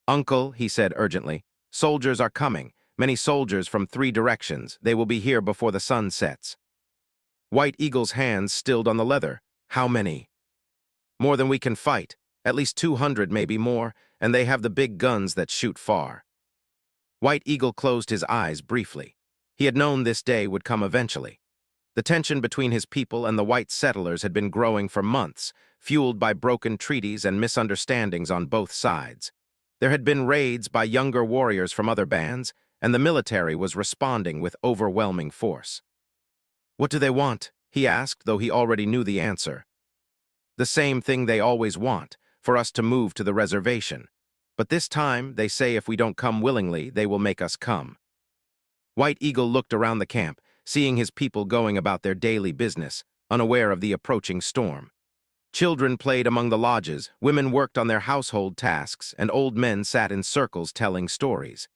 "Uncle," he said urgently, "soldiers are coming, many soldiers from 3 directions. They will be here before the sun sets." White Eagle's hands stilled on the leather. "How many?" "More than we can fight, at least 200, maybe more, and they have the big guns that shoot far." White Eagle closed his eyes briefly. He had known this day would come eventually. The tension between his people and the white settlers had been growing for months, fueled by broken treaties and misunderstandings on both sides. There had been raids by younger warriors from other bands, and the military was responding with overwhelming force. "What do they want?" he asked, though he already knew the answer. "The same thing they always want, for us to move to the reservation. But this time, they say if we don't come willingly, they will make us come." White Eagle looked around the camp, seeing his people going about their daily business, unaware of the approaching storm. Children played among the lodges, women worked on their household tasks, and old men sat in circles telling stories.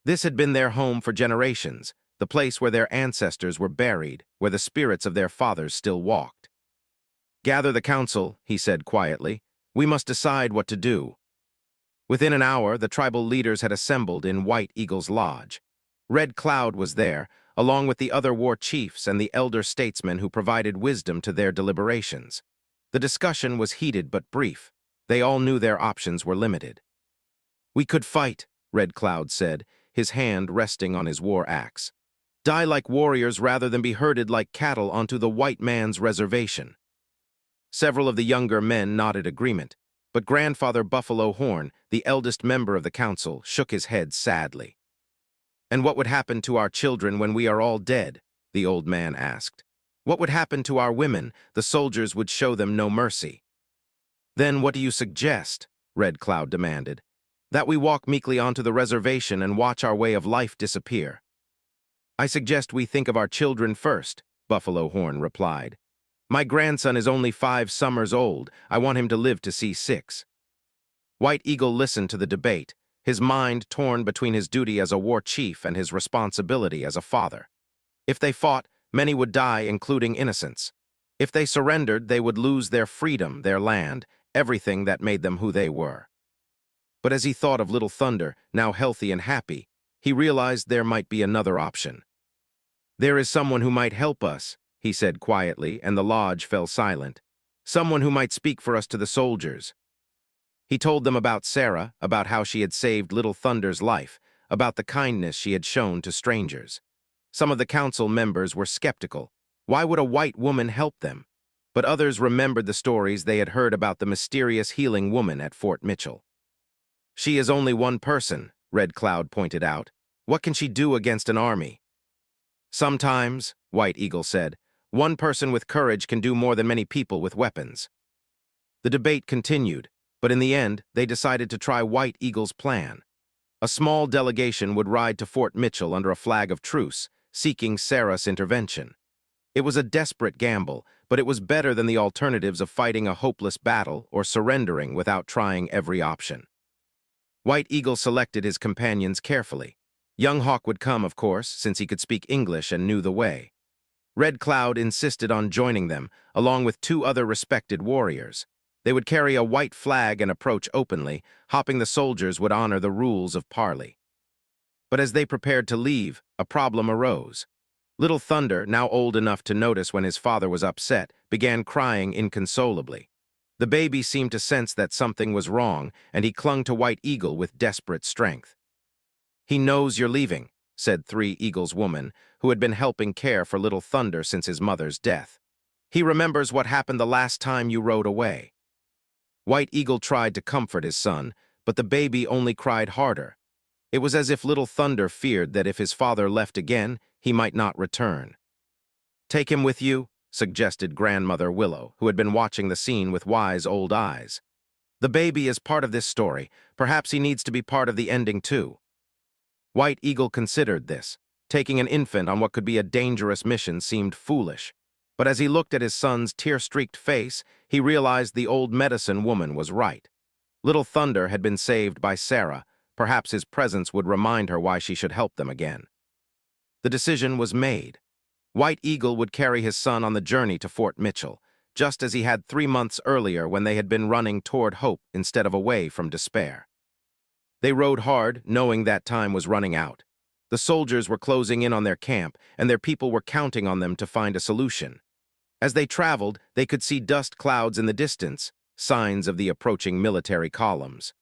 This had been their home for generations, the place where their ancestors were buried, where the spirits of their fathers still walked. "Gather the council," he said quietly. "We must decide what to do." Within an hour, the tribal leaders had assembled in White Eagle's lodge. Red Cloud was there, along with the other war chiefs and the elder statesmen who provided wisdom to their deliberations. The discussion was heated but brief. They all knew their options were limited. "We could fight," Red Cloud said, his hand resting on his war axe. "Die like warriors rather than be herded like cattle onto the white man's reservation." Several of the younger men nodded agreement, but Grandfather Buffalo Horn, the eldest member of the council, shook his head sadly. "And what would happen to our children when we are all dead?" the old man asked. "What would happen to our women? The soldiers would show them no mercy." "Then what do you suggest?" Red Cloud demanded. "That we walk meekly onto the reservation and watch our way of life disappear." "I suggest we think of our children first," Buffalo Horn replied. "My grandson is only 5 summers old. I want him to live to see 6. White Eagle listened to the debate, his mind torn between his duty as a war chief and his responsibility as a father. If they fought, many would die, including innocents. If they surrendered, they would lose their freedom, their land, everything that made them who they were. But as he thought of Little Thunder, now healthy and happy, he realized there might be another option. "There is someone who might help us," he said quietly, and the lodge fell silent. "Someone who might speak for us to the soldiers." He told them about Sarah, about how she had saved Little Thunder's life, about the kindness she had shown to strangers. Some of the council members were skeptical. Why would a white woman help them? But others remembered the stories they had heard about the mysterious healing woman at Fort Mitchell. "She is only one person," Red Cloud pointed out. "What can she do against an army?" Sometimes, White Eagle said, one person with courage can do more than many people with weapons. The debate continued, but in the end, they decided to try White Eagle's plan. A small delegation would ride to Fort Mitchell under a flag of truce, seeking Sarah's intervention. It was a desperate gamble, but it was better than the alternatives of fighting a hopeless battle or surrendering without trying every option. White Eagle selected his companions carefully. Young Hawk would come, of course, since he could speak English and knew the way. Red Cloud insisted on joining them, along with two other respected warriors. They would carry a white flag and approach openly, hoping the soldiers would honor the rules of parley. But as they prepared to leave, a problem arose. Little Thunder, now old enough to notice when his father was upset, began crying inconsolably. The baby seemed to sense that something was wrong, and he clung to White Eagle with desperate strength. "He knows you're leaving," said Three Eagles' woman, who had been helping care for Little Thunder since his mother's death. "He remembers what happened the last time you rode away." White Eagle tried to comfort his son, but the baby only cried harder. It was as if Little Thunder feared that if his father left again, he might not return. "Take him with you," suggested Grandmother Willow, who had been watching the scene with wise old eyes. "The baby is part of this story. Perhaps he needs to be part of the ending too." White Eagle considered this. Taking an infant on what could be a dangerous mission seemed foolish. But as he looked at his son's tear-streaked face, he realized the old medicine woman was right. Little Thunder had been saved by Sarah. Perhaps his presence would remind her why she should help them again. The decision was made. White Eagle would carry his son on the journey to Fort Mitchell, just as he had 3 months earlier when they had been running toward hope instead of away from despair. They rode hard, knowing that time was running out. The soldiers were closing in on their camp, and their people were counting on them to find a solution. As they traveled, they could see dust clouds in the distance, signs of the approaching military columns.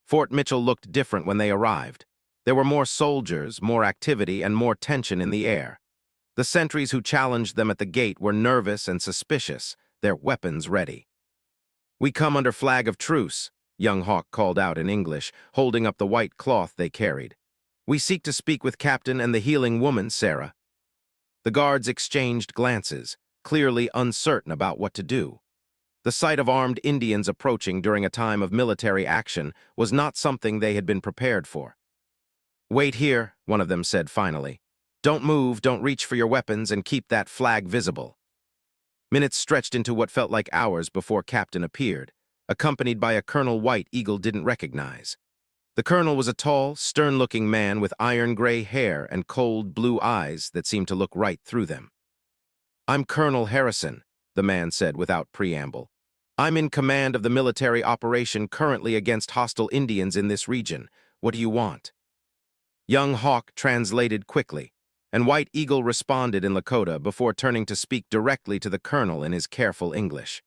Fort Mitchell looked different when they arrived. There were more soldiers, more activity, and more tension in the air. The sentries who challenged them at the gate were nervous and suspicious, their weapons ready. "We come under flag of truce," young Hawk called out in English, holding up the white cloth they carried. "We seek to speak with Captain and the healing woman, Sarah." The guards exchanged glances, clearly uncertain about what to do. The sight of armed Indians approaching during a time of military action was not something they had been prepared for. "Wait here," one of them said finally. "Don't move, don't reach for your weapons, and keep that flag visible." Minutes stretched into what felt like hours before Captain appeared, accompanied by a Colonel White Eagle didn't recognize. The colonel was a tall, stern-looking man with iron-gray hair and cold blue eyes that seemed to look right through them. "I'm Colonel Harrison," the man said without preamble. "I'm in command of the military operation currently against hostile Indians in this region. What do you want?" Young Hawk translated quickly, and White Eagle responded in Lakota before turning to speak directly to the colonel in his careful English.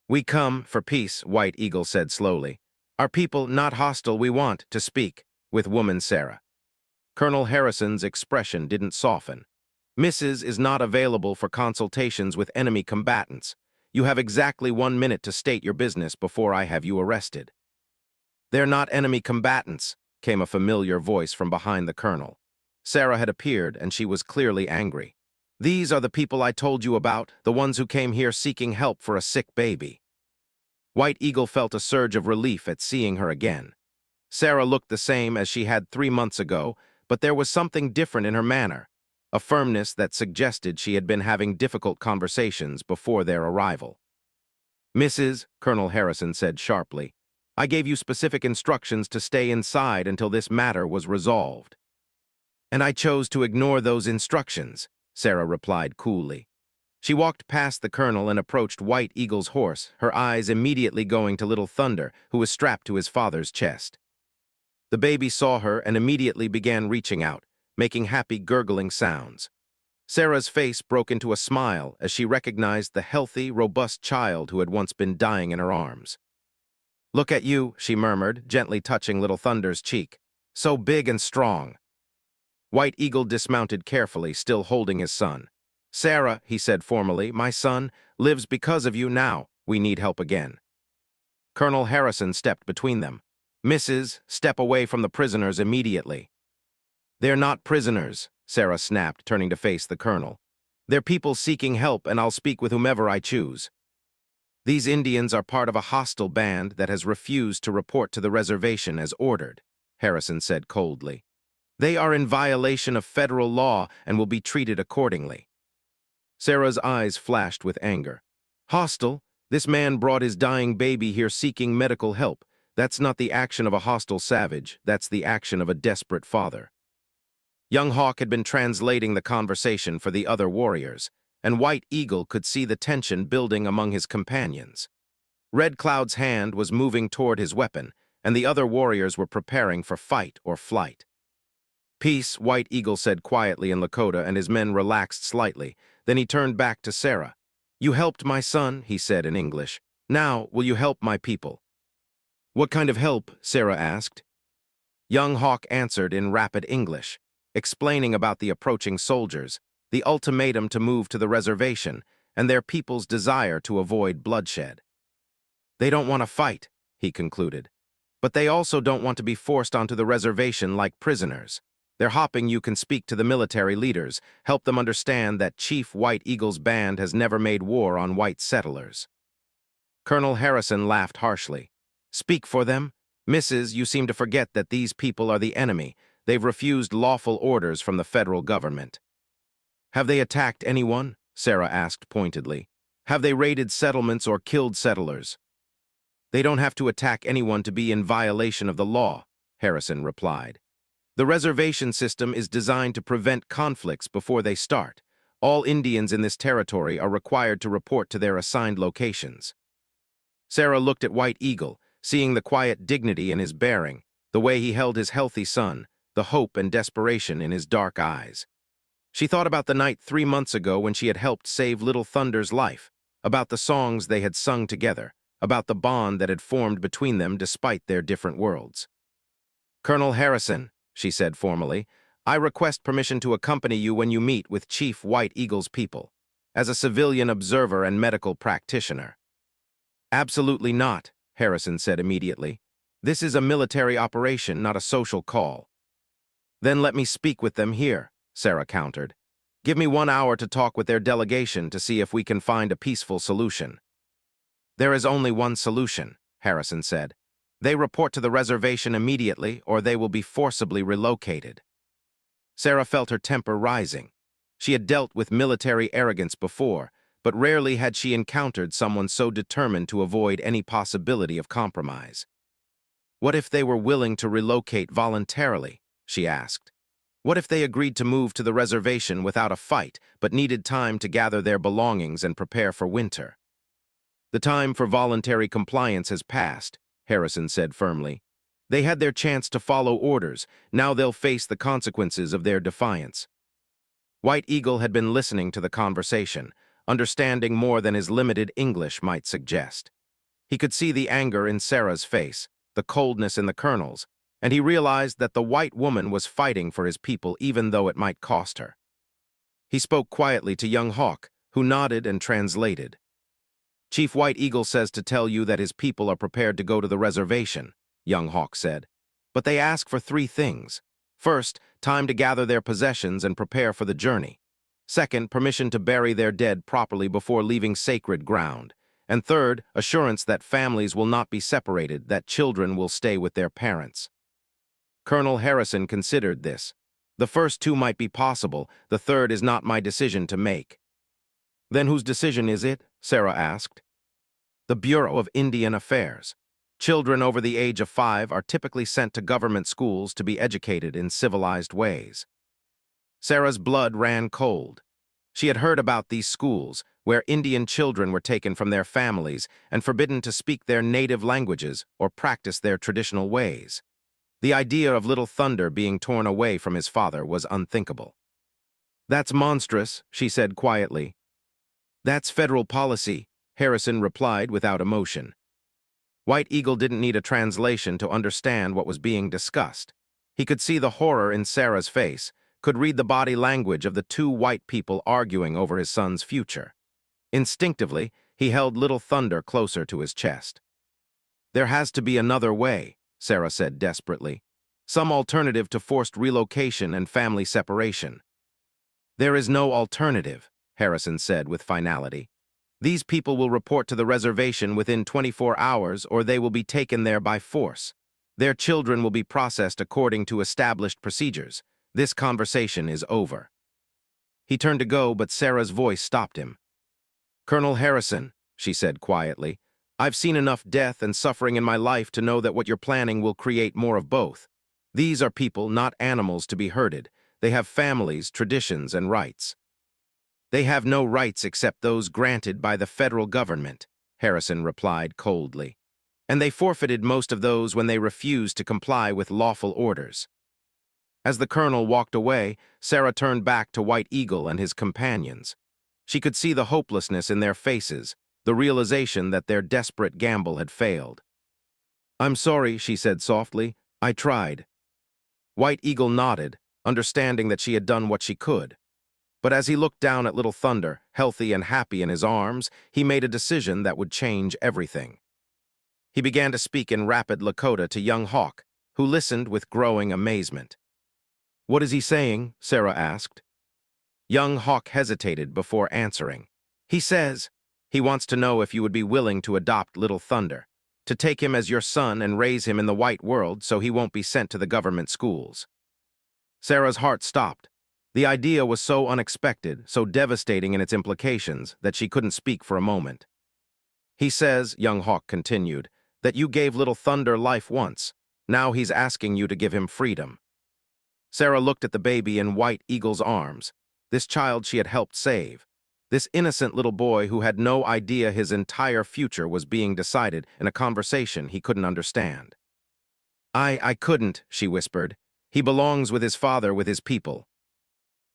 "We come for peace," White Eagle said slowly. "Our people not hostile, we want to speak with woman Sarah." Colonel Harrison's expression didn't soften. "Mrs. is not available for consultations with enemy combatants. You have exactly 1 minute to state your business before I have you arrested." "They're not enemy combatants," came a familiar voice from behind the colonel. Sarah had appeared, and she was clearly angry. "These are the people I told you about, the ones who came here seeking help for a sick baby." White Eagle felt a surge of relief at seeing her again. Sarah looked the same as she had 3 months ago, but there was something different in her manner, a firmness that suggested she had been having difficult conversations before their arrival. "Mrs.," Colonel Harrison said sharply, "I gave you specific instructions to stay inside until this matter was resolved." "And I chose to ignore those instructions," Sarah replied coolly. She walked past the colonel and approached White Eagle's horse, her eyes immediately going to Little Thunder, who was strapped to his father's chest. The baby saw her and immediately began reaching out, making happy gurgling sounds. Sarah's face broke into a smile as she recognized the healthy, robust child who had once been dying in her arms. "Look at you," she murmured, gently touching Little Thunder's cheek. "So big and strong." White Eagle dismounted carefully, still holding his son. "Sarah," he said formally, "my son, lives because of you now. We need help again." Colonel Harrison stepped between them. "Mrs., step away from the prisoners immediately." "They're not prisoners," Sarah snapped, turning to face the colonel. "They're people seeking help, and I'll speak with whomever I choose." "These Indians are part of a hostile band that has refused to report to the reservation as ordered," Harrison said coldly. "They are in violation of federal law and will be treated accordingly." Sarah's eyes flashed with anger. "Hostile? This man brought his dying baby here seeking medical help. That's not the action of a hostile savage, that's the action of a desperate father." Young Hawk had been translating the conversation for the other warriors, and White Eagle could see the tension building among his companions. Red Cloud's hand was moving toward his weapon, and the other warriors were preparing for fight or flight. "Peace," White Eagle said quietly in Lakota, and his men relaxed slightly. Then he turned back to Sarah. "You helped my son," he said in English. "Now, will you help my people?" "What kind of help?" Sarah asked. Young Hawk answered in rapid English, explaining about the approaching soldiers, the ultimatum to move to the reservation, and their people's desire to avoid bloodshed. "They don't want to fight," he concluded. "But they also don't want to be forced onto the reservation like prisoners. They're hoping you can speak to the military leaders, help them understand that Chief White Eagle's band has never made war on white settlers." Colonel Harrison laughed harshly. "Speak for them? Mrs., you seem to forget that these people are the enemy. They've refused lawful orders from the federal government." "Have they attacked anyone?" Sarah asked pointedly. "Have they raided settlements or killed settlers?" "They don't have to attack anyone to be in violation of the law," Harrison replied. "The reservation system is designed to prevent conflicts before they start. All Indians in this territory are required to report to their assigned locations." Sarah looked at White Eagle, seeing the quiet dignity in his bearing, the way he held his healthy son, the hope and desperation in his dark eyes. She thought about the night 3 months ago when she had helped save Little Thunder's life, about the songs they had sung together, about the bond that had formed between them despite their different worlds. "Colonel Harrison," she said formally, "I request permission to accompany you when you meet with Chief White Eagle's people, as a civilian observer and medical practitioner." "Absolutely not," Harrison said immediately. "This is a military operation, not a social call." "Then let me speak with them here," Sarah countered. "Give me 1 hour to talk with their delegation to see if we can find a peaceful solution." "There is only one solution," Harrison said. "They report to the reservation immediately, or they will be forcibly relocated." Sarah felt her temper rising. She had dealt with military arrogance before, but rarely had she encountered someone so determined to avoid any possibility of compromise. "What if they were willing to relocate voluntarily?" she asked. "What if they agreed to move to the reservation without a fight, but needed time to gather their belongings and prepare for winter?" "The time for voluntary compliance has passed," Harrison said firmly. "They had their chance to follow orders. Now they'll face the consequences of their defiance." White Eagle had been listening to the conversation, understanding more than his limited English might suggest. He could see the anger in Sarah's face, the coldness in the colonel's, and he realized that the white woman was fighting for his people even though it might cost her. He spoke quietly to young Hawk, who nodded and translated. "Chief White Eagle says to tell you that his people are prepared to go to the reservation," young Hawk said. "But they ask for 3 things. First, time to gather their possessions and prepare for the journey. Second, permission to bury their dead properly before leaving sacred ground. And third, assurance that families will not be separated, that children will stay with their parents." Colonel Harrison considered this. "The first 2 might be possible, the third is not my decision to make." "Then whose decision is it?" Sarah asked. "The Bureau of Indian Affairs. Children over the age of 5 are typically sent to government schools to be educated in civilized ways." Sarah's blood ran cold. She had heard about these schools, where Indian children were taken from their families and forbidden to speak their native languages or practice their traditional ways. The idea of Little Thunder being torn away from his father was unthinkable. "That's monstrous," she said quietly. "That's federal policy," Harrison replied without emotion. White Eagle didn't need a translation to understand what was being discussed. He could see the horror in Sarah's face, could read the body language of the 2 white people arguing over his son's future. Instinctively, he held Little Thunder closer to his chest. "There has to be another way," Sarah said desperately. "Some alternative to forced relocation and family separation. There is no alternative, Harrison said with finality. These people will report to the reservation within 24 hours or they will be taken there by force. Their children will be processed according to established procedures. This conversation is over. He turned to go, but Sarah's voice stopped him. Colonel Harrison, she said quietly, I've seen enough death and suffering in my life to know that what you're planning will create more of both. These are people, not animals, to be herded. They have families, traditions, and rights. They have no rights except those granted by the federal government, Harrison replied coldly. And they forfeited most of those when they refused to comply with lawful orders. As the colonel walked away, Sarah turned back to White Eagle and his companions. She could see the hopelessness in their faces, the realization that their desperate gamble had failed. I'm sorry, she said softly. I tried. White Eagle nodded, understanding that she had done what she could. But as he looked down at Little Thunder, healthy and happy in his arms, he made a decision that would change everything. He began to speak in rapid Lakota to young Hawk, who listened with growing amazement. What is he saying? Sarah asked. Young Hawk hesitated before answering. He says, he wants to know if you would be willing to adopt Little Thunder, to take him as your son and raise him in the white world so he won't be sent to the government schools. Sarah's heart stopped. The idea was so unexpected, so devastating in its implications, that she couldn't speak for a moment. He says, young Hawk continued, that you gave Little Thunder life once. Now he's asking you to give him freedom. Sarah looked at the baby in White Eagle's arms, this child she had helped save, this innocent little boy who had no idea his entire future was being decided in a conversation he couldn't understand. I couldn't, she whispered. He belongs with his father, with his people.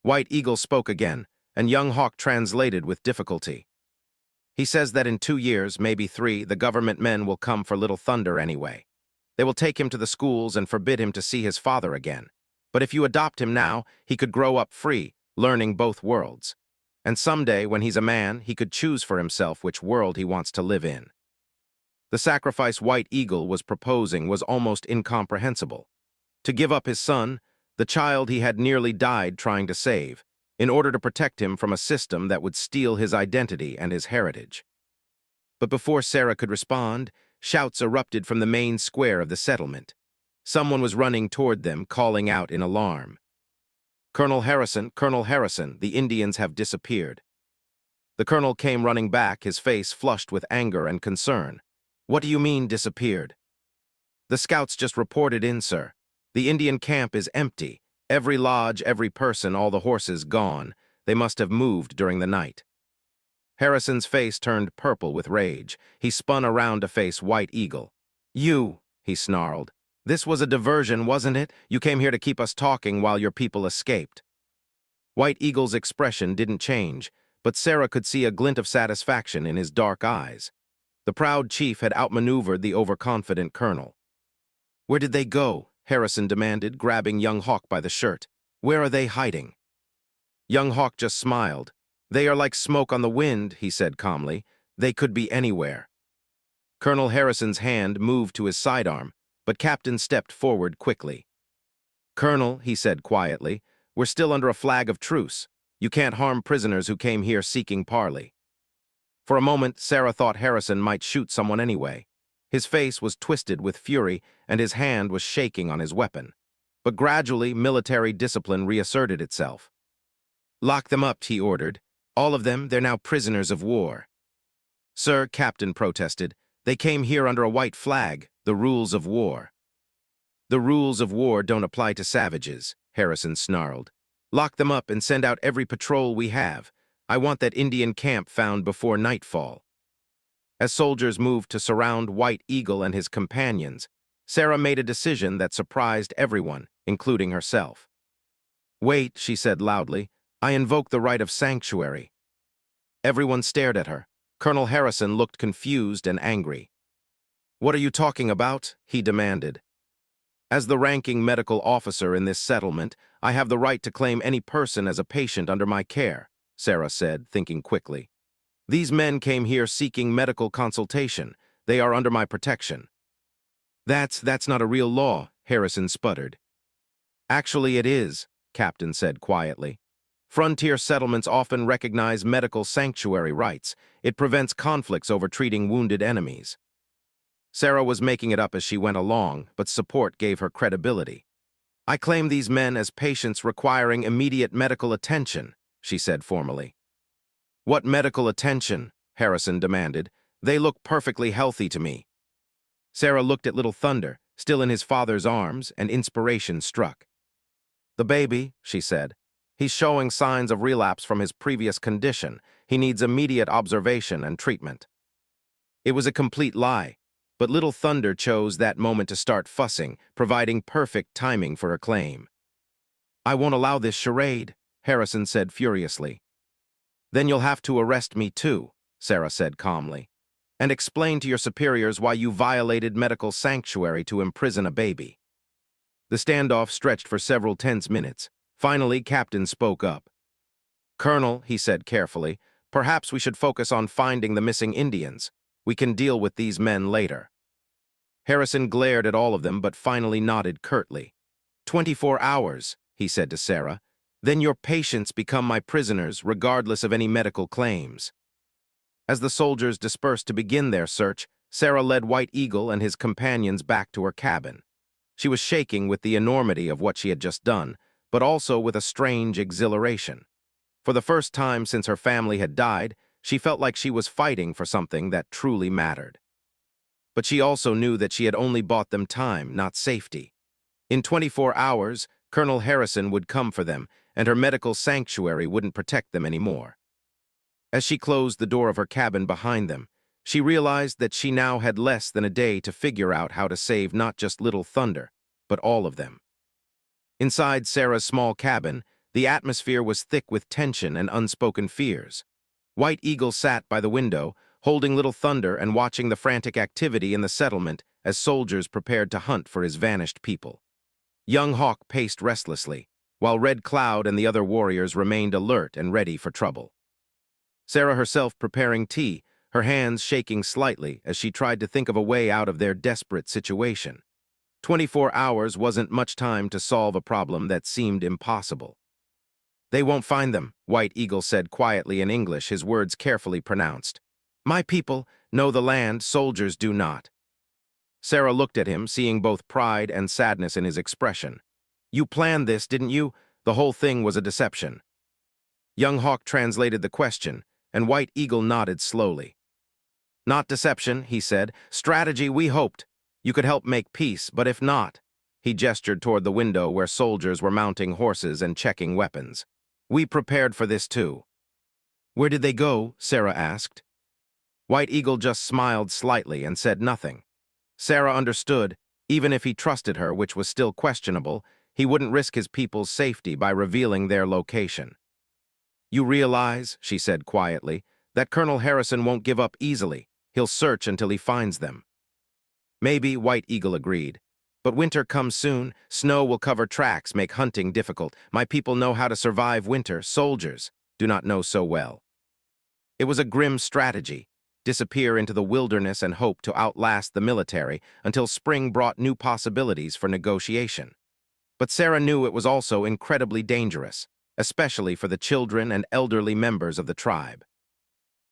White Eagle spoke again, and young Hawk translated with difficulty. He says that in 2 years, maybe 3, the government men will come for Little Thunder anyway. They will take him to the schools and forbid him to see his father again. But if you adopt him now, he could grow up free, learning both worlds. And someday, when he's a man, he could choose for himself which world he wants to live in. The sacrifice White Eagle was proposing was almost incomprehensible. To give up his son, the child he had nearly died trying to save, in order to protect him from a system that would steal his identity and his heritage. But before Sarah could respond, shouts erupted from the main square of the settlement. Someone was running toward them, calling out in alarm. Colonel Harrison, the Indians have disappeared. The colonel came running back, his face flushed with anger and concern. What do you mean, disappeared? The scouts just reported in, sir. The Indian camp is empty. Every lodge, every person, all the horses gone. They must have moved during the night. Harrison's face turned purple with rage. He spun around to face White Eagle. You, he snarled. This was a diversion, wasn't it? You came here to keep us talking while your people escaped. White Eagle's expression didn't change, but Sarah could see a glint of satisfaction in his dark eyes. The proud chief had outmaneuvered the overconfident colonel. Where did they go? Harrison demanded, grabbing young Hawk by the shirt. Where are they hiding? Young Hawk just smiled. They are like smoke on the wind, he said calmly. They could be anywhere. Colonel Harrison's hand moved to his sidearm, but Captain stepped forward quickly. Colonel, he said quietly, we're still under a flag of truce. You can't harm prisoners who came here seeking parley. For a moment, Sarah thought Harrison might shoot someone anyway. His face was twisted with fury, and his hand was shaking on his weapon. But gradually, military discipline reasserted itself. Lock them up, he ordered. All of them, they're now prisoners of war. Sir, Captain protested, they came here under a white flag, the rules of war. The rules of war don't apply to savages, Harrison snarled. Lock them up and send out every patrol we have. I want that Indian camp found before nightfall. As soldiers moved to surround White Eagle and his companions, Sarah made a decision that surprised everyone, including herself. Wait, she said loudly, I invoke the right of sanctuary. Everyone stared at her. Colonel Harrison looked confused and angry. What are you talking about? He demanded. As the ranking medical officer in this settlement, I have the right to claim any person as a patient under my care, Sarah said, thinking quickly. These men came here seeking medical consultation. They are under my protection. That's not a real law, Harrison sputtered. Actually, it is, Captain said quietly. Frontier settlements often recognize medical sanctuary rights. It prevents conflicts over treating wounded enemies. Sarah was making it up as she went along, but support gave her credibility. I claim these men as patients requiring immediate medical attention, she said formally. What medical attention? Harrison demanded. They look perfectly healthy to me. Sarah looked at Little Thunder, still in his father's arms, and inspiration struck. The baby, she said. He's showing signs of relapse from his previous condition. He needs immediate observation and treatment. It was a complete lie, but Little Thunder chose that moment to start fussing, providing perfect timing for her claim. I won't allow this charade, Harrison said furiously. Then you'll have to arrest me too, Sarah said calmly, and explain to your superiors why you violated medical sanctuary to imprison a baby. The standoff stretched for several tense minutes. Finally, Captain spoke up. Colonel, he said carefully, perhaps we should focus on finding the missing Indians. We can deal with these men later. Harrison glared at all of them but finally nodded curtly. 24 hours, he said to Sarah. Then your patients become my prisoners regardless of any medical claims. As the soldiers dispersed to begin their search, Sarah led White Eagle and his companions back to her cabin. She was shaking with the enormity of what she had just done, but also with a strange exhilaration. For the first time since her family had died, she felt like she was fighting for something that truly mattered. But she also knew that she had only bought them time, not safety. In 24 hours, Colonel Harrison would come for them, and her medical sanctuary wouldn't protect them anymore. As she closed the door of her cabin behind them, she realized that she now had less than a day to figure out how to save not just Little Thunder, but all of them. Inside Sarah's small cabin, the atmosphere was thick with tension and unspoken fears. White Eagle sat by the window, holding Little Thunder and watching the frantic activity in the settlement as soldiers prepared to hunt for his vanished people. Young Hawk paced restlessly, while Red Cloud and the other warriors remained alert and ready for trouble. Sarah herself preparing tea, her hands shaking slightly as she tried to think of a way out of their desperate situation. 24 hours wasn't much time to solve a problem that seemed impossible. They won't find them, White Eagle said quietly in English, his words carefully pronounced. My people know the land, soldiers do not. Sarah looked at him, seeing both pride and sadness in his expression. You planned this, didn't you? The whole thing was a deception. Young Hawk translated the question, and White Eagle nodded slowly. Not deception, he said. Strategy, we hoped. You could help make peace, but if not, he gestured toward the window where soldiers were mounting horses and checking weapons. We prepared for this too. Where did they go? Sarah asked. White Eagle just smiled slightly and said nothing. Sarah understood, even if he trusted her, which was still questionable, he wouldn't risk his people's safety by revealing their location. You realize, she said quietly, that Colonel Harrison won't give up easily. He'll search until he finds them. Maybe, White Eagle agreed. But winter comes soon. Snow will cover tracks, make hunting difficult. My people know how to survive winter. Soldiers do not know so well. It was a grim strategy. Disappear into the wilderness and hope to outlast the military until spring brought new possibilities for negotiation. But Sarah knew it was also incredibly dangerous, especially for the children and elderly members of the tribe.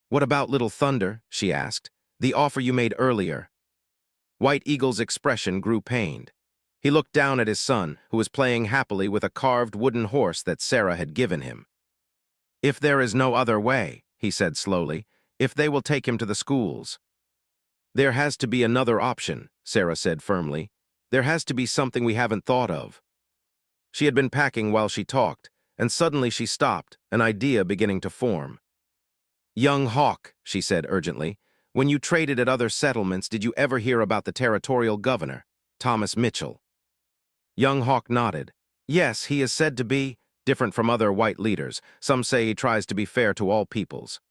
What about Little Thunder? She asked. The offer you made earlier. White Eagle's expression grew pained. He looked down at his son, who was playing happily with a carved wooden horse that Sarah had given him. If there is no other way, he said slowly, if they will take him to the schools. There has to be another option, Sarah said firmly. There has to be something we haven't thought of. She had been packing while she talked, and suddenly she stopped, an idea beginning to form. Young Hawk, she said urgently, when you traded at other settlements, did you ever hear about the territorial governor, Thomas Mitchell? Young Hawk nodded. Yes, he is said to be different from other white leaders. Some say he tries to be fair to all peoples.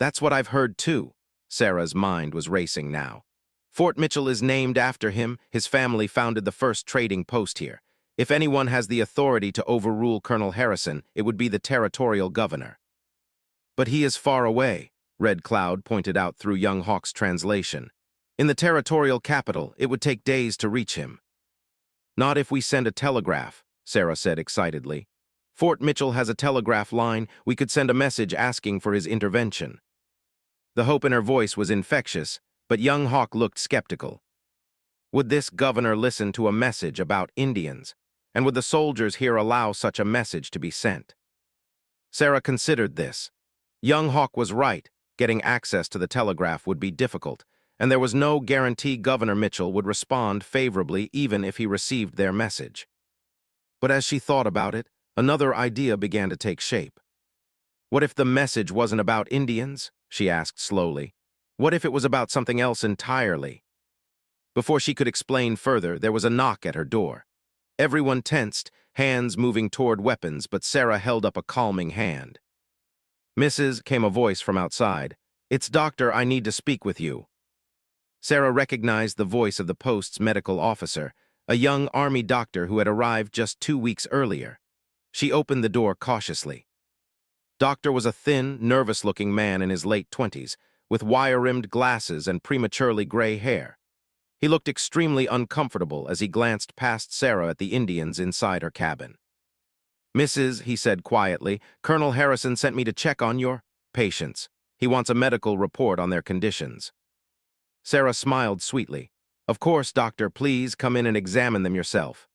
That's what I've heard too. Sarah's mind was racing now. Fort Mitchell is named after him. His family founded the first trading post here. If anyone has the authority to overrule Colonel Harrison, it would be the territorial governor. But he is far away, Red Cloud pointed out through Young Hawk's translation. In the territorial capital, it would take days to reach him. Not if we send a telegraph, Sarah said excitedly. Fort Mitchell has a telegraph line. We could send a message asking for his intervention." The hope in her voice was infectious, but young Hawk looked skeptical. Would this governor listen to a message about Indians? And would the soldiers here allow such a message to be sent? Sarah considered this. Young Hawk was right. Getting access to the telegraph would be difficult, and there was no guarantee Governor Mitchell would respond favorably even if he received their message. But as she thought about it, another idea began to take shape. What if the message wasn't about Indians? She asked slowly. What if it was about something else entirely? Before she could explain further, there was a knock at her door. Everyone tensed, hands moving toward weapons, but Sarah held up a calming hand. "Mrs." came a voice from outside. "It's Doctor, I need to speak with you." Sarah recognized the voice of the post's medical officer, a young Army doctor who had arrived just 2 weeks earlier. She opened the door cautiously. Doctor was a thin, nervous-looking man in his late 20s, with wire-rimmed glasses and prematurely gray hair. He looked extremely uncomfortable as he glanced past Sarah at the Indians inside her cabin. "Mrs." he said quietly, "Colonel Harrison sent me to check on your patients. He wants a medical report on their conditions." Sarah smiled sweetly. "Of course, doctor, please come in and examine them yourself."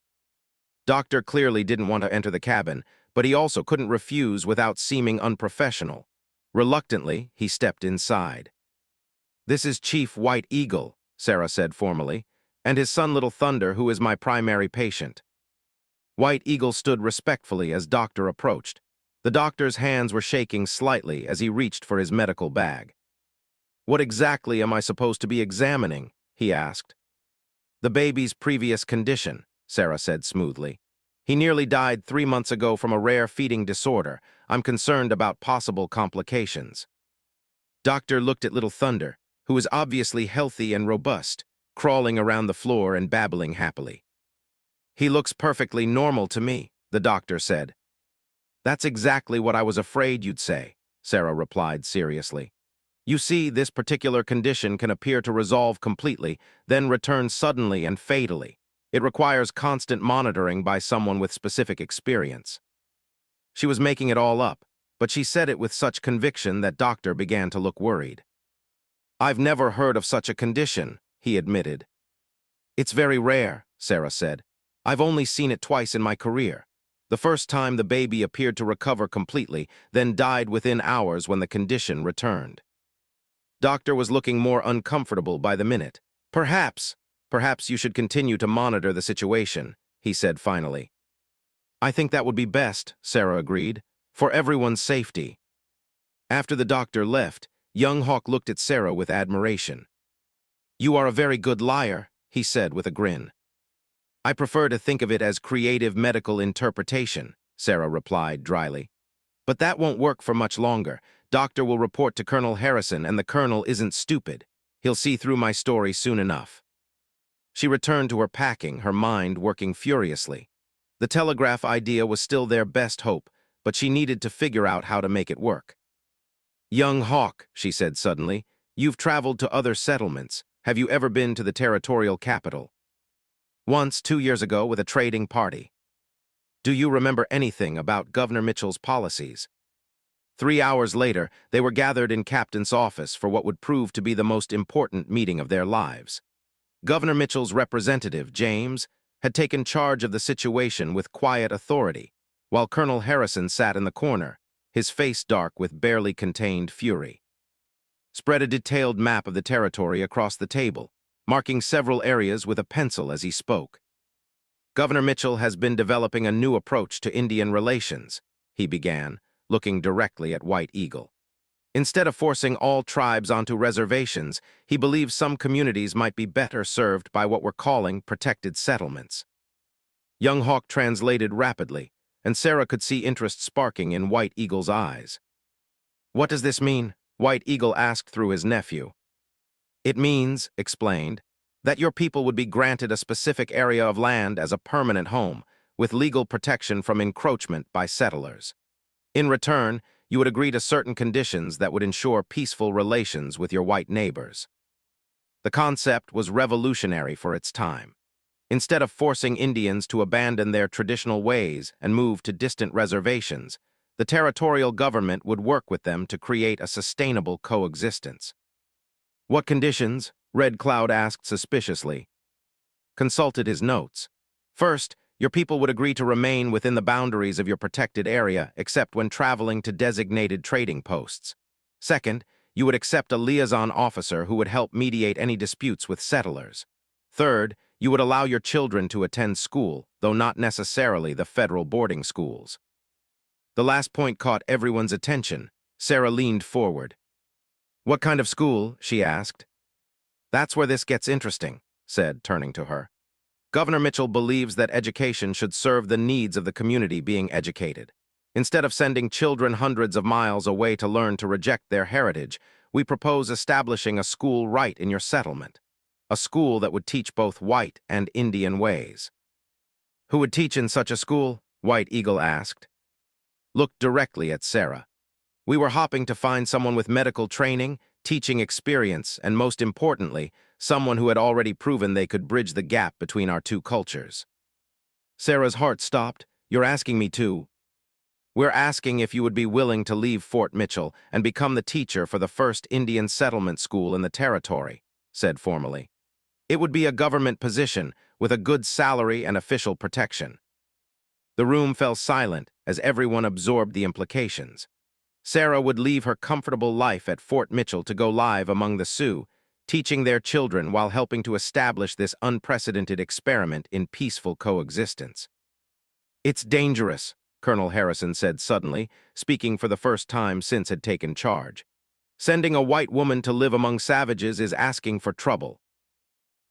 Doctor clearly didn't want to enter the cabin, but he also couldn't refuse without seeming unprofessional. Reluctantly, he stepped inside. "This is Chief White Eagle," Sarah said formally, "and his son Little Thunder, who is my primary patient." White Eagle stood respectfully as Doctor approached. The doctor's hands were shaking slightly as he reached for his medical bag. "What exactly am I supposed to be examining?" he asked. "The baby's previous condition," Sarah said smoothly. "He nearly died 3 months ago from a rare feeding disorder. I'm concerned about possible complications." Doctor looked at Little Thunder, who was obviously healthy and robust, crawling around the floor and babbling happily. "He looks perfectly normal to me," the doctor said. "That's exactly what I was afraid you'd say," Sarah replied seriously. "You see, this particular condition can appear to resolve completely, then return suddenly and fatally. It requires constant monitoring by someone with specific experience." She was making it all up, but she said it with such conviction that Doctor began to look worried. "I've never heard of such a condition," he admitted. "It's very rare," Sarah said. "I've only seen it twice in my career. The first time the baby appeared to recover completely, then died within hours when the condition returned." Doctor was looking more uncomfortable by the minute. Perhaps you should continue to monitor the situation," he said finally. "I think that would be best," Sarah agreed, "for everyone's safety." After the doctor left, young Hawk looked at Sarah with admiration. "You are a very good liar," he said with a grin. "I prefer to think of it as creative medical interpretation," Sarah replied dryly. "But that won't work for much longer. Doctor will report to Colonel Harrison, and the colonel isn't stupid. He'll see through my story soon enough." She returned to her packing, her mind working furiously. The telegraph idea was still their best hope, but she needed to figure out how to make it work. "Young Hawk," she said suddenly, "you've traveled to other settlements. Have you ever been to the territorial capital?" "Once, 2 years ago, with a trading party." "Do you remember anything about Governor Mitchell's policies?" 3 hours later, they were gathered in Captain's office for what would prove to be the most important meeting of their lives. Governor Mitchell's representative, James, had taken charge of the situation with quiet authority, while Colonel Harrison sat in the corner, his face dark with barely contained fury. Spread a detailed map of the territory across the table, marking several areas with a pencil as he spoke. "Governor Mitchell has been developing a new approach to Indian relations," he began, looking directly at White Eagle. "Instead of forcing all tribes onto reservations, he believes some communities might be better served by what we're calling protected settlements." Young Hawk translated rapidly, and Sarah could see interest sparking in White Eagle's eyes. "What does this mean?" White Eagle asked through his nephew. "It means," explained, "that your people would be granted a specific area of land as a permanent home, with legal protection from encroachment by settlers. In return, you would agree to certain conditions that would ensure peaceful relations with your white neighbors." The concept was revolutionary for its time. Instead of forcing Indians to abandon their traditional ways and move to distant reservations, the territorial government would work with them to create a sustainable coexistence. What conditions? Red Cloud asked suspiciously. Consulted his notes. First, your people would agree to remain within the boundaries of your protected area except when traveling to designated trading posts. Second, you would accept a liaison officer who would help mediate any disputes with settlers. Third, you would allow your children to attend school, though not necessarily the federal boarding schools. The last point caught everyone's attention. Sarah leaned forward. What kind of school? She asked. That's where this gets interesting, said, turning to her. Governor Mitchell believes that education should serve the needs of the community being educated. Instead of sending children hundreds of miles away to learn to reject their heritage, we propose establishing a school right in your settlement. A school that would teach both white and Indian ways. Who would teach in such a school? White Eagle asked. Looked directly at Sarah. We were hoping to find someone with medical training, teaching experience, and most importantly, someone who had already proven they could bridge the gap between our two cultures. Sarah's heart stopped. You're asking me to? We're asking if you would be willing to leave Fort Mitchell and become the teacher for the first Indian settlement school in the territory, said formally. It would be a government position with a good salary and official protection. The room fell silent as everyone absorbed the implications. Sarah would leave her comfortable life at Fort Mitchell to go live among the Sioux, teaching their children while helping to establish this unprecedented experiment in peaceful coexistence. It's dangerous, Colonel Harrison said suddenly, speaking for the first time since had taken charge. Sending a white woman to live among savages is asking for trouble.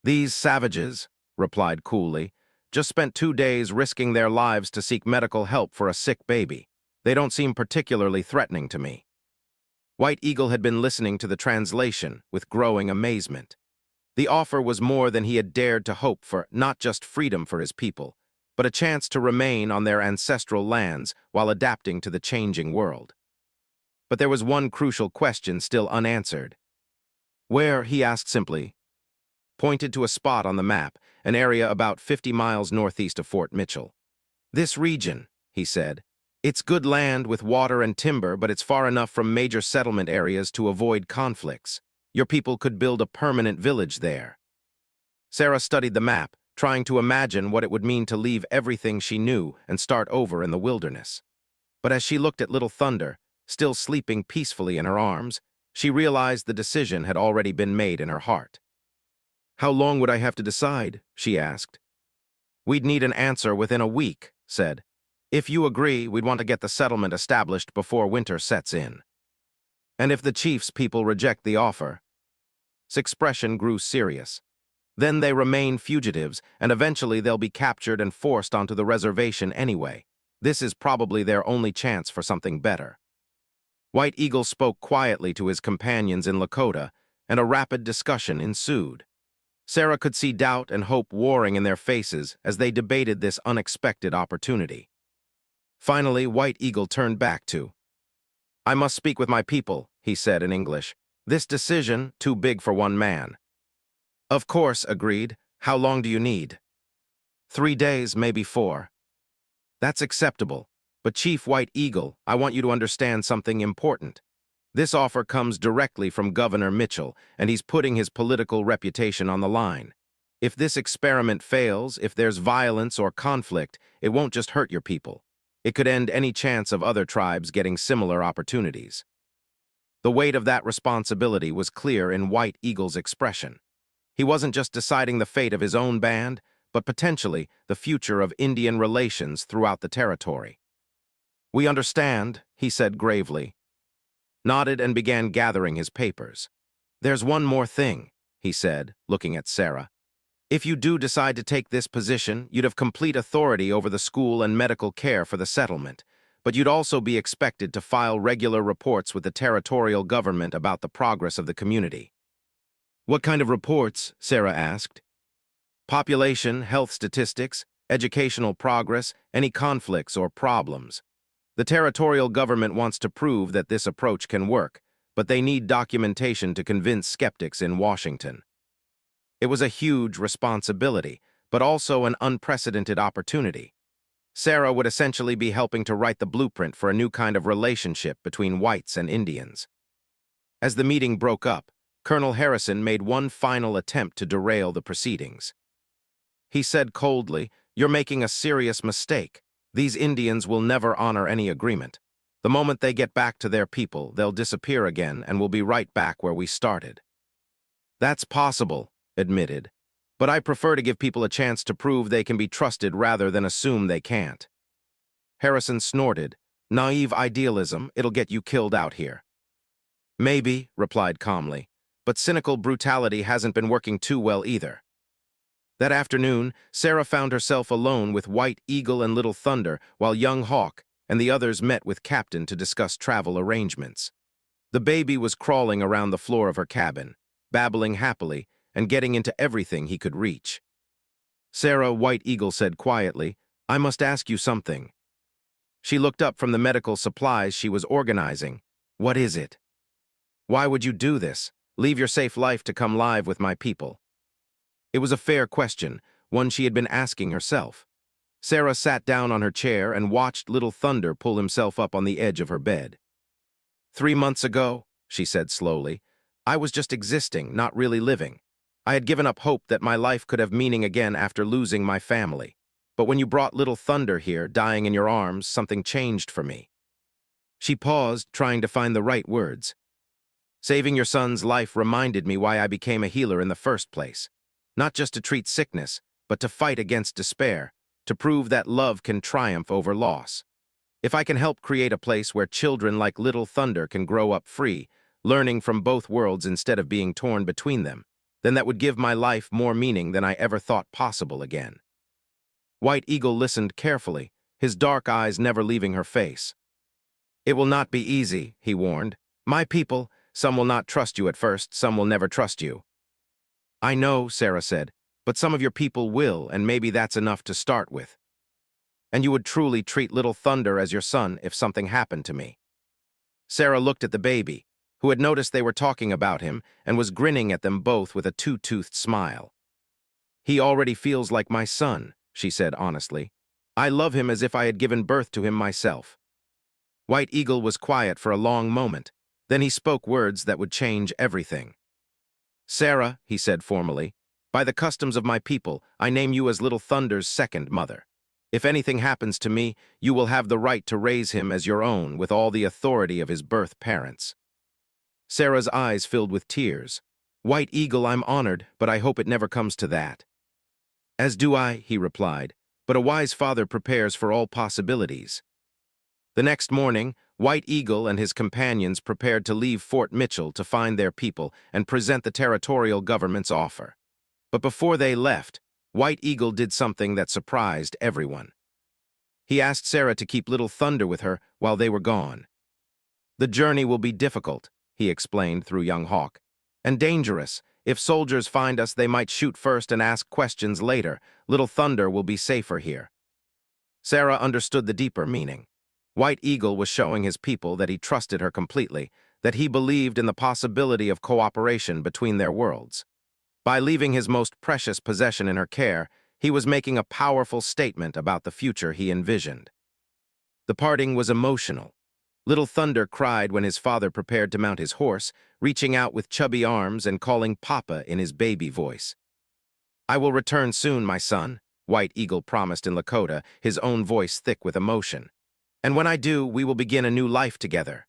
These savages, replied coolly, just spent 2 days risking their lives to seek medical help for a sick baby. They don't seem particularly threatening to me. White Eagle had been listening to the translation with growing amazement. The offer was more than he had dared to hope for, not just freedom for his people, but a chance to remain on their ancestral lands while adapting to the changing world. But there was one crucial question still unanswered. Where, he asked simply, pointed to a spot on the map, an area about 50 miles northeast of Fort Mitchell. This region, he said. It's good land with water and timber, but it's far enough from major settlement areas to avoid conflicts. Your people could build a permanent village there. Sarah studied the map, trying to imagine what it would mean to leave everything she knew and start over in the wilderness. But as she looked at Little Thunder, still sleeping peacefully in her arms, she realized the decision had already been made in her heart. How long would I have to decide? She asked. We'd need an answer within a week, said. If you agree, we'd want to get the settlement established before winter sets in. And if the chief's people reject the offer? His expression grew serious. Then they remain fugitives, and eventually they'll be captured and forced onto the reservation anyway. This is probably their only chance for something better. White Eagle spoke quietly to his companions in Lakota, and a rapid discussion ensued. Sarah could see doubt and hope warring in their faces as they debated this unexpected opportunity. Finally, White Eagle turned back to, I must speak with my people, he said in English. This decision, too big for one man. Of course, agreed. How long do you need? 3 days, maybe 4. That's acceptable. But Chief White Eagle, I want you to understand something important. This offer comes directly from Governor Mitchell, and he's putting his political reputation on the line. If this experiment fails, if there's violence or conflict, it won't just hurt your people. It could end any chance of other tribes getting similar opportunities. The weight of that responsibility was clear in White Eagle's expression. He wasn't just deciding the fate of his own band, but potentially the future of Indian relations throughout the territory. We understand, he said gravely. Nodded and began gathering his papers. There's one more thing, he said, looking at Sarah. If you do decide to take this position, you'd have complete authority over the school and medical care for the settlement, but you'd also be expected to file regular reports with the territorial government about the progress of the community. What kind of reports? Sarah asked. Population, health statistics, educational progress, any conflicts or problems. The territorial government wants to prove that this approach can work, but they need documentation to convince skeptics in Washington. It was a huge responsibility, but also an unprecedented opportunity. Sarah would essentially be helping to write the blueprint for a new kind of relationship between whites and Indians. As the meeting broke up, Colonel Harrison made one final attempt to derail the proceedings. He said coldly, "You're making a serious mistake. These Indians will never honor any agreement. The moment they get back to their people, they'll disappear again and we'll be right back where we started." "That's possible," admitted, "but I prefer to give people a chance to prove they can be trusted rather than assume they can't." Harrison snorted, "Naive idealism, it'll get you killed out here." "Maybe," replied calmly, "but cynical brutality hasn't been working too well either." That afternoon, Sarah found herself alone with White Eagle and Little Thunder, while young Hawk and the others met with Captain to discuss travel arrangements. The baby was crawling around the floor of her cabin, babbling happily and getting into everything he could reach. Sarah, White Eagle said quietly, "I must ask you something." She looked up from the medical supplies she was organizing. "What is it?" "Why would you do this? Leave your safe life to come live with my people?" It was a fair question, one she had been asking herself. Sarah sat down on her chair and watched Little Thunder pull himself up on the edge of her bed. "3 months ago," she said slowly, "I was just existing, not really living. I had given up hope that my life could have meaning again after losing my family. But when you brought Little Thunder here, dying in your arms, something changed for me." She paused, trying to find the right words. "Saving your son's life reminded me why I became a healer in the first place. Not just to treat sickness, but to fight against despair, to prove that love can triumph over loss. If I can help create a place where children like Little Thunder can grow up free, learning from both worlds instead of being torn between them, then that would give my life more meaning than I ever thought possible again." White Eagle listened carefully, his dark eyes never leaving her face. "It will not be easy," he warned. "My people, some will not trust you at first, some will never trust you." "I know," Sarah said, "but some of your people will, and maybe that's enough to start with." "And you would truly treat Little Thunder as your son if something happened to me?" Sarah looked at the baby, who had noticed they were talking about him and was grinning at them both with a two-toothed smile. "He already feels like my son," she said honestly. "I love him as if I had given birth to him myself." White Eagle was quiet for a long moment. Then he spoke words that would change everything. "Sarah," he said formally, "by the customs of my people, I name you as Little Thunder's second mother. If anything happens to me, you will have the right to raise him as your own with all the authority of his birth parents." Sarah's eyes filled with tears. "White Eagle, I'm honored, but I hope it never comes to that." "As do I," he replied, "but a wise father prepares for all possibilities." The next morning, White Eagle and his companions prepared to leave Fort Mitchell to find their people and present the territorial government's offer. But before they left, White Eagle did something that surprised everyone. He asked Sarah to keep Little Thunder with her while they were gone. "The journey will be difficult," he explained through young Hawk, "and dangerous. If soldiers find us, they might shoot first and ask questions later. Little Thunder will be safer here." Sarah understood the deeper meaning. White Eagle was showing his people that he trusted her completely, that he believed in the possibility of cooperation between their worlds. By leaving his most precious possession in her care, he was making a powerful statement about the future he envisioned. The parting was emotional. Little Thunder cried when his father prepared to mount his horse, reaching out with chubby arms and calling Papa in his baby voice. "I will return soon, my son," White Eagle promised in Lakota, his own voice thick with emotion. "And when I do, we will begin a new life together."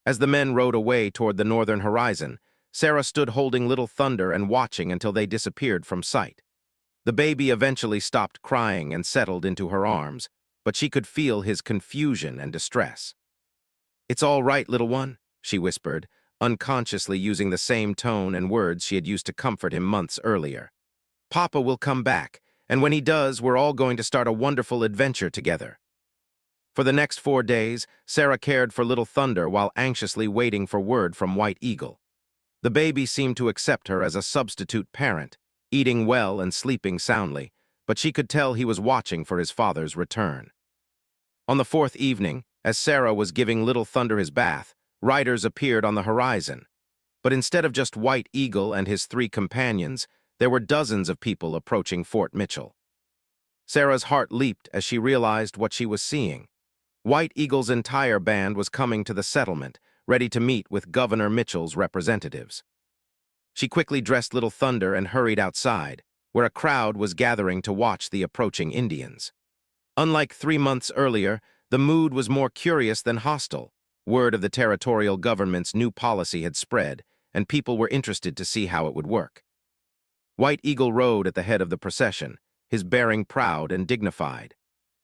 As the men rode away toward the northern horizon, Sarah stood holding Little Thunder and watching until they disappeared from sight. The baby eventually stopped crying and settled into her arms, but she could feel his confusion and distress. "It's all right, little one," she whispered, unconsciously using the same tone and words she had used to comfort him months earlier. "Papa will come back, and when he does, we're all going to start a wonderful adventure together." For the next 4 days, Sarah cared for Little Thunder while anxiously waiting for word from White Eagle. The baby seemed to accept her as a substitute parent, eating well and sleeping soundly, but she could tell he was watching for his father's return. On the 4th evening, as Sarah was giving Little Thunder his bath, riders appeared on the horizon. But instead of just White Eagle and his 3 companions, There were dozens of people approaching Fort Mitchell. Sarah's heart leaped as she realized what she was seeing. White Eagle's entire band was coming to the settlement, ready to meet with Governor Mitchell's representatives. She quickly dressed Little Thunder and hurried outside, where a crowd was gathering to watch the approaching Indians. Unlike 3 months earlier, the mood was more curious than hostile. Word of the territorial government's new policy had spread, and people were interested to see how it would work. White Eagle rode at the head of the procession, his bearing proud and dignified.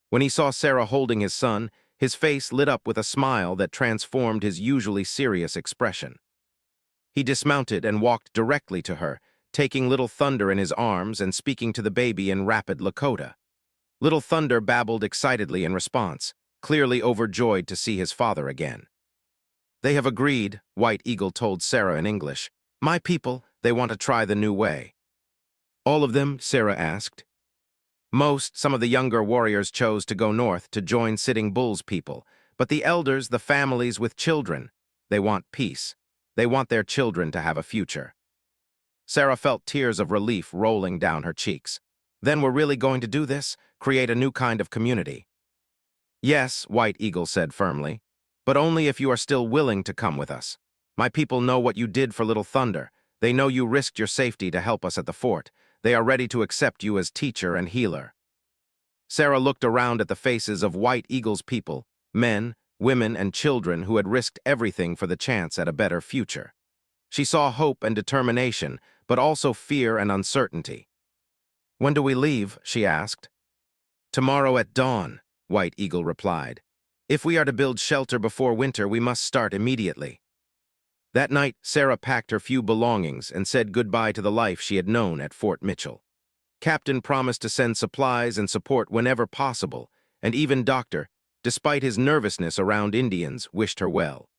When he saw Sarah holding his son, his face lit up with a smile that transformed his usually serious expression. He dismounted and walked directly to her, taking Little Thunder in his arms and speaking to the baby in rapid Lakota. Little Thunder babbled excitedly in response, clearly overjoyed to see his father again. "They have agreed," White Eagle told Sarah in English. "My people, they want to try the new way." "All of them?" Sarah asked. "Most, some of the younger warriors chose to go north to join Sitting Bull's people, but the elders, the families with children, they want peace. They want their children to have a future." Sarah felt tears of relief rolling down her cheeks. "Then we're really going to do this? Create a new kind of community?" "Yes," White Eagle said firmly, "but only if you are still willing to come with us. My people know what you did for Little Thunder. They know you risked your safety to help us at the fort. They are ready to accept you as teacher and healer." Sarah looked around at the faces of White Eagle's people, men, women, and children who had risked everything for the chance at a better future. She saw hope and determination, but also fear and uncertainty. "When do we leave?" she asked. "Tomorrow at dawn," White Eagle replied. "If we are to build shelter before winter, we must start immediately." That night, Sarah packed her few belongings and said goodbye to the life she had known at Fort Mitchell. Captain promised to send supplies and support whenever possible, and even Doctor, despite his nervousness around Indians, wished her well.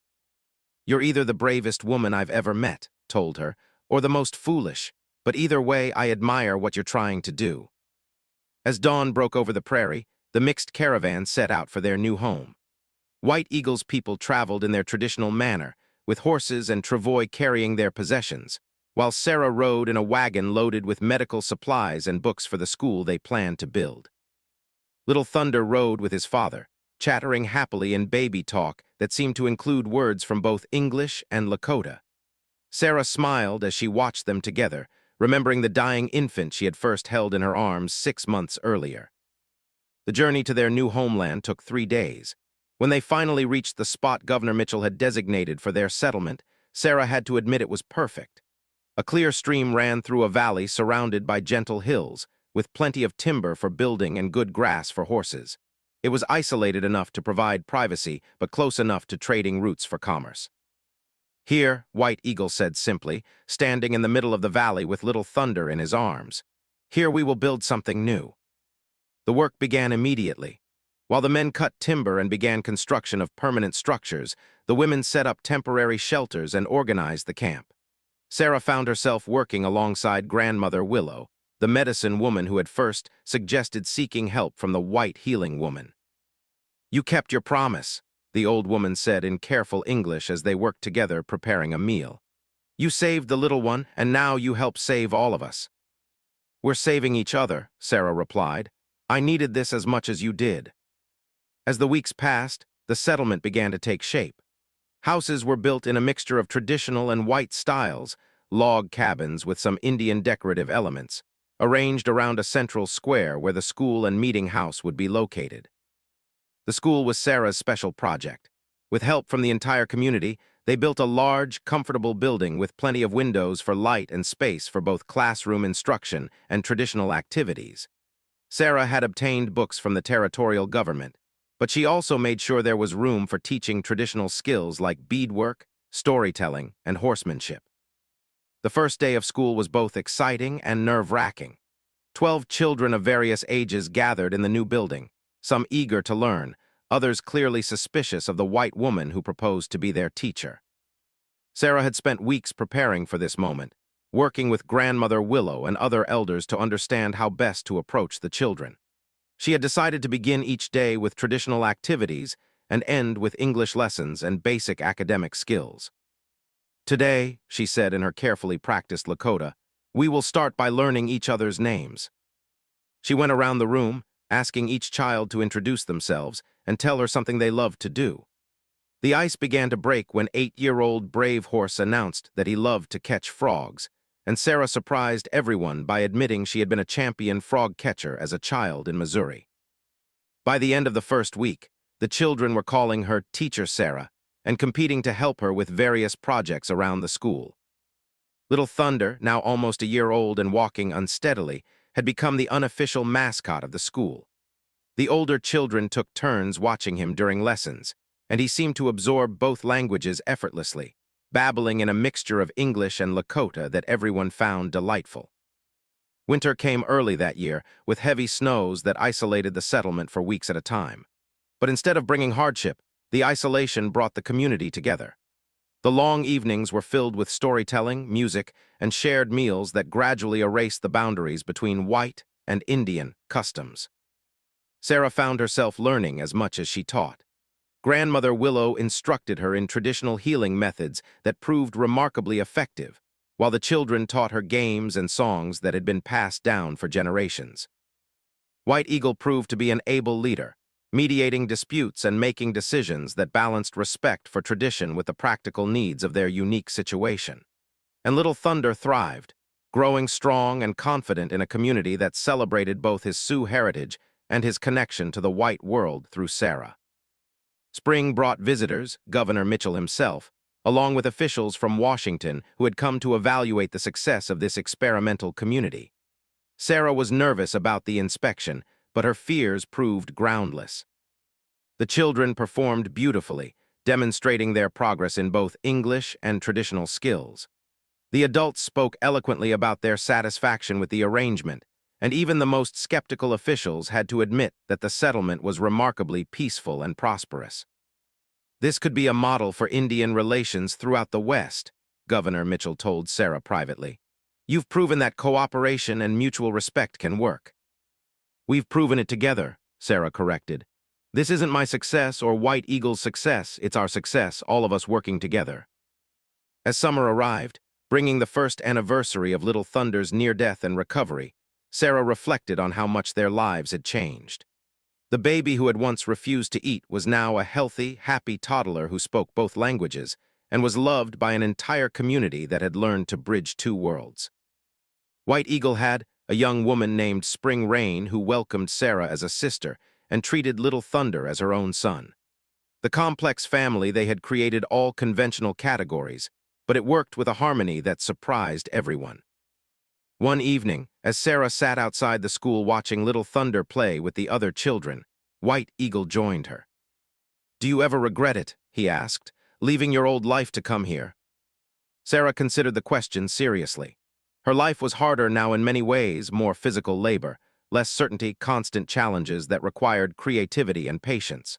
"You're either the bravest woman I've ever met," told her, "or the most foolish, but either way I admire what you're trying to do." As dawn broke over the prairie, the mixed caravan set out for their new home. White Eagle's people traveled in their traditional manner, with horses and travois carrying their possessions, while Sarah rode in a wagon loaded with medical supplies and books for the school they planned to build. Little Thunder rode with his father, chattering happily in baby talk that seemed to include words from both English and Lakota. Sarah smiled as she watched them together, remembering the dying infant she had first held in her arms 6 months earlier. The journey to their new homeland took 3 days. When they finally reached the spot Governor Mitchell had designated for their settlement, Sarah had to admit it was perfect. A clear stream ran through a valley surrounded by gentle hills, with plenty of timber for building and good grass for horses. It was isolated enough to provide privacy, but close enough to trading routes for commerce. "Here," White Eagle said simply, standing in the middle of the valley with Little Thunder in his arms. "Here we will build something new." The work began immediately. While the men cut timber and began construction of permanent structures, the women set up temporary shelters and organized the camp. Sarah found herself working alongside Grandmother Willow, the medicine woman who had first suggested seeking help from the white healing woman. "You kept your promise," the old woman said in careful English as they worked together preparing a meal. "You saved the little one, and now you help save all of us." "We're saving each other," Sarah replied. "I needed this as much as you did." As the weeks passed, the settlement began to take shape. Houses were built in a mixture of traditional and white styles, log cabins with some Indian decorative elements, arranged around a central square where the school and meeting house would be located. The school was Sarah's special project. With help from the entire community, they built a large, comfortable building with plenty of windows for light and space for both classroom instruction and traditional activities. Sarah had obtained books from the territorial government, but she also made sure there was room for teaching traditional skills like beadwork, storytelling, and horsemanship. The first day of school was both exciting and nerve-wracking. 12 children of various ages gathered in the new building, some eager to learn, others clearly suspicious of the white woman who proposed to be their teacher. Sarah had spent weeks preparing for this moment, working with Grandmother Willow and other elders to understand how best to approach the children. She had decided to begin each day with traditional activities and end with English lessons and basic academic skills. "Today," she said in her carefully practiced Lakota, We will start by learning each other's names." She went around the room, asking each child to introduce themselves and tell her something they loved to do. The ice began to break when 8-year-old Brave Horse announced that he loved to catch frogs, and Sarah surprised everyone by admitting she had been a champion frog catcher as a child in Missouri. By the end of the first week, the children were calling her Teacher Sarah and competing to help her with various projects around the school. Little Thunder, now almost a year old and walking unsteadily, had become the unofficial mascot of the school. The older children took turns watching him during lessons, and he seemed to absorb both languages effortlessly, babbling in a mixture of English and Lakota that everyone found delightful. Winter came early that year, with heavy snows that isolated the settlement for weeks at a time. But instead of bringing hardship, the isolation brought the community together. The long evenings were filled with storytelling, music, and shared meals that gradually erased the boundaries between white and Indian customs. Sarah found herself learning as much as she taught. Grandmother Willow instructed her in traditional healing methods that proved remarkably effective, while the children taught her games and songs that had been passed down for generations. White Eagle proved to be an able leader, mediating disputes and making decisions that balanced respect for tradition with the practical needs of their unique situation. And Little Thunder thrived, growing strong and confident in a community that celebrated both his Sioux heritage and his connection to the white world through Sarah. Spring brought visitors, Governor Mitchell himself, along with officials from Washington who had come to evaluate the success of this experimental community. Sarah was nervous about the inspection, but her fears proved groundless. The children performed beautifully, demonstrating their progress in both English and traditional skills. The adults spoke eloquently about their satisfaction with the arrangement, and even the most skeptical officials had to admit that the settlement was remarkably peaceful and prosperous. "This could be a model for Indian relations throughout the West," Governor Mitchell told Sarah privately. "You've proven that cooperation and mutual respect can work." "We've proven it together," Sarah corrected. "This isn't my success or White Eagle's success, it's our success, all of us working together." As summer arrived, bringing the first anniversary of Little Thunder's near-death and recovery, Sarah reflected on how much their lives had changed. The baby who had once refused to eat was now a healthy, happy toddler who spoke both languages and was loved by an entire community that had learned to bridge two worlds. White Eagle had a young woman named Spring Rain who welcomed Sarah as a sister and treated Little Thunder as her own son. The complex family they had created all conventional categories, but it worked with a harmony that surprised everyone. One evening, as Sarah sat outside the school watching Little Thunder play with the other children, White Eagle joined her. "Do you ever regret it," he asked, "leaving your old life to come here?" Sarah considered the question seriously. Her life was harder now in many ways, more physical labor, less certainty, constant challenges that required creativity and patience.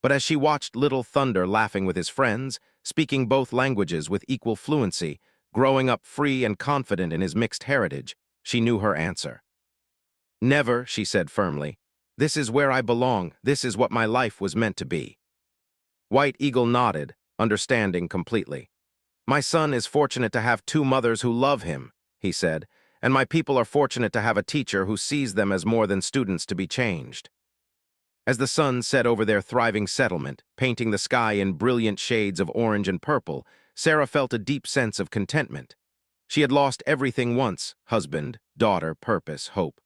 But as she watched Little Thunder laughing with his friends, speaking both languages with equal fluency, growing up free and confident in his mixed heritage, she knew her answer. "Never," she said firmly. "This is where I belong. This is what my life was meant to be." White Eagle nodded, understanding completely. "My son is fortunate to have two mothers who love him," he said, "and my people are fortunate to have a teacher who sees them as more than students to be changed." As the sun set over their thriving settlement, painting the sky in brilliant shades of orange and purple, Sarah felt a deep sense of contentment. She had lost everything once: husband, daughter, purpose, hope.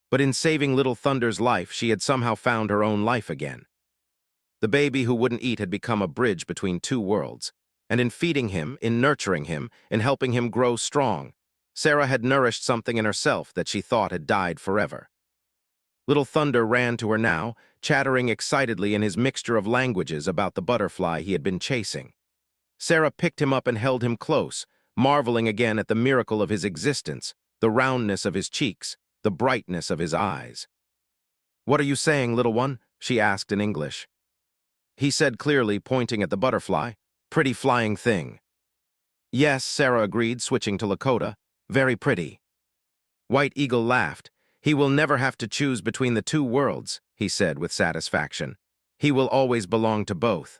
But in saving Little Thunder's life, she had somehow found her own life again. The baby who wouldn't eat had become a bridge between two worlds, and in feeding him, in nurturing him, in helping him grow strong, Sarah had nourished something in herself that she thought had died forever. Little Thunder ran to her now, chattering excitedly in his mixture of languages about the butterfly he had been chasing. Sarah picked him up and held him close, marveling again at the miracle of his existence, the roundness of his cheeks, the brightness of his eyes. "What are you saying, little one?" she asked in English. He said clearly, pointing at the butterfly, "Pretty flying thing." "Yes," Sarah agreed, switching to Lakota. "Very pretty." White Eagle laughed. "He will never have to choose between the two worlds," he said with satisfaction. "He will always belong to both."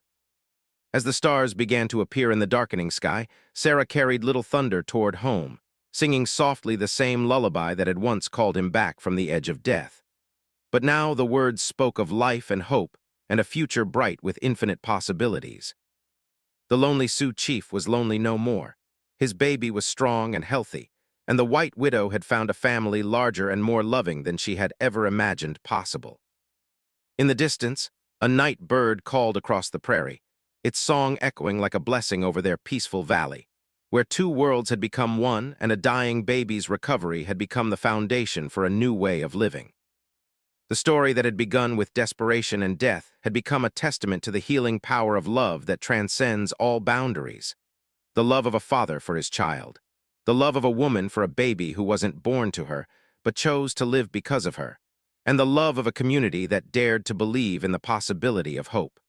As the stars began to appear in the darkening sky, Sarah carried Little Thunder toward home. singing softly the same lullaby that had once called him back from the edge of death. But now the words spoke of life and hope and a future bright with infinite possibilities. The lonely Sioux chief was lonely no more. His baby was strong and healthy, and the white widow had found a family larger and more loving than she had ever imagined possible. In the distance, a night bird called across the prairie, its song echoing like a blessing over their peaceful valley, where two worlds had become one and a dying baby's recovery had become the foundation for a new way of living. The story that had begun with desperation and death had become a testament to the healing power of love that transcends all boundaries. The love of a father for his child. The love of a woman for a baby who wasn't born to her, but chose to live because of her. And the love of a community that dared to believe in the possibility of hope.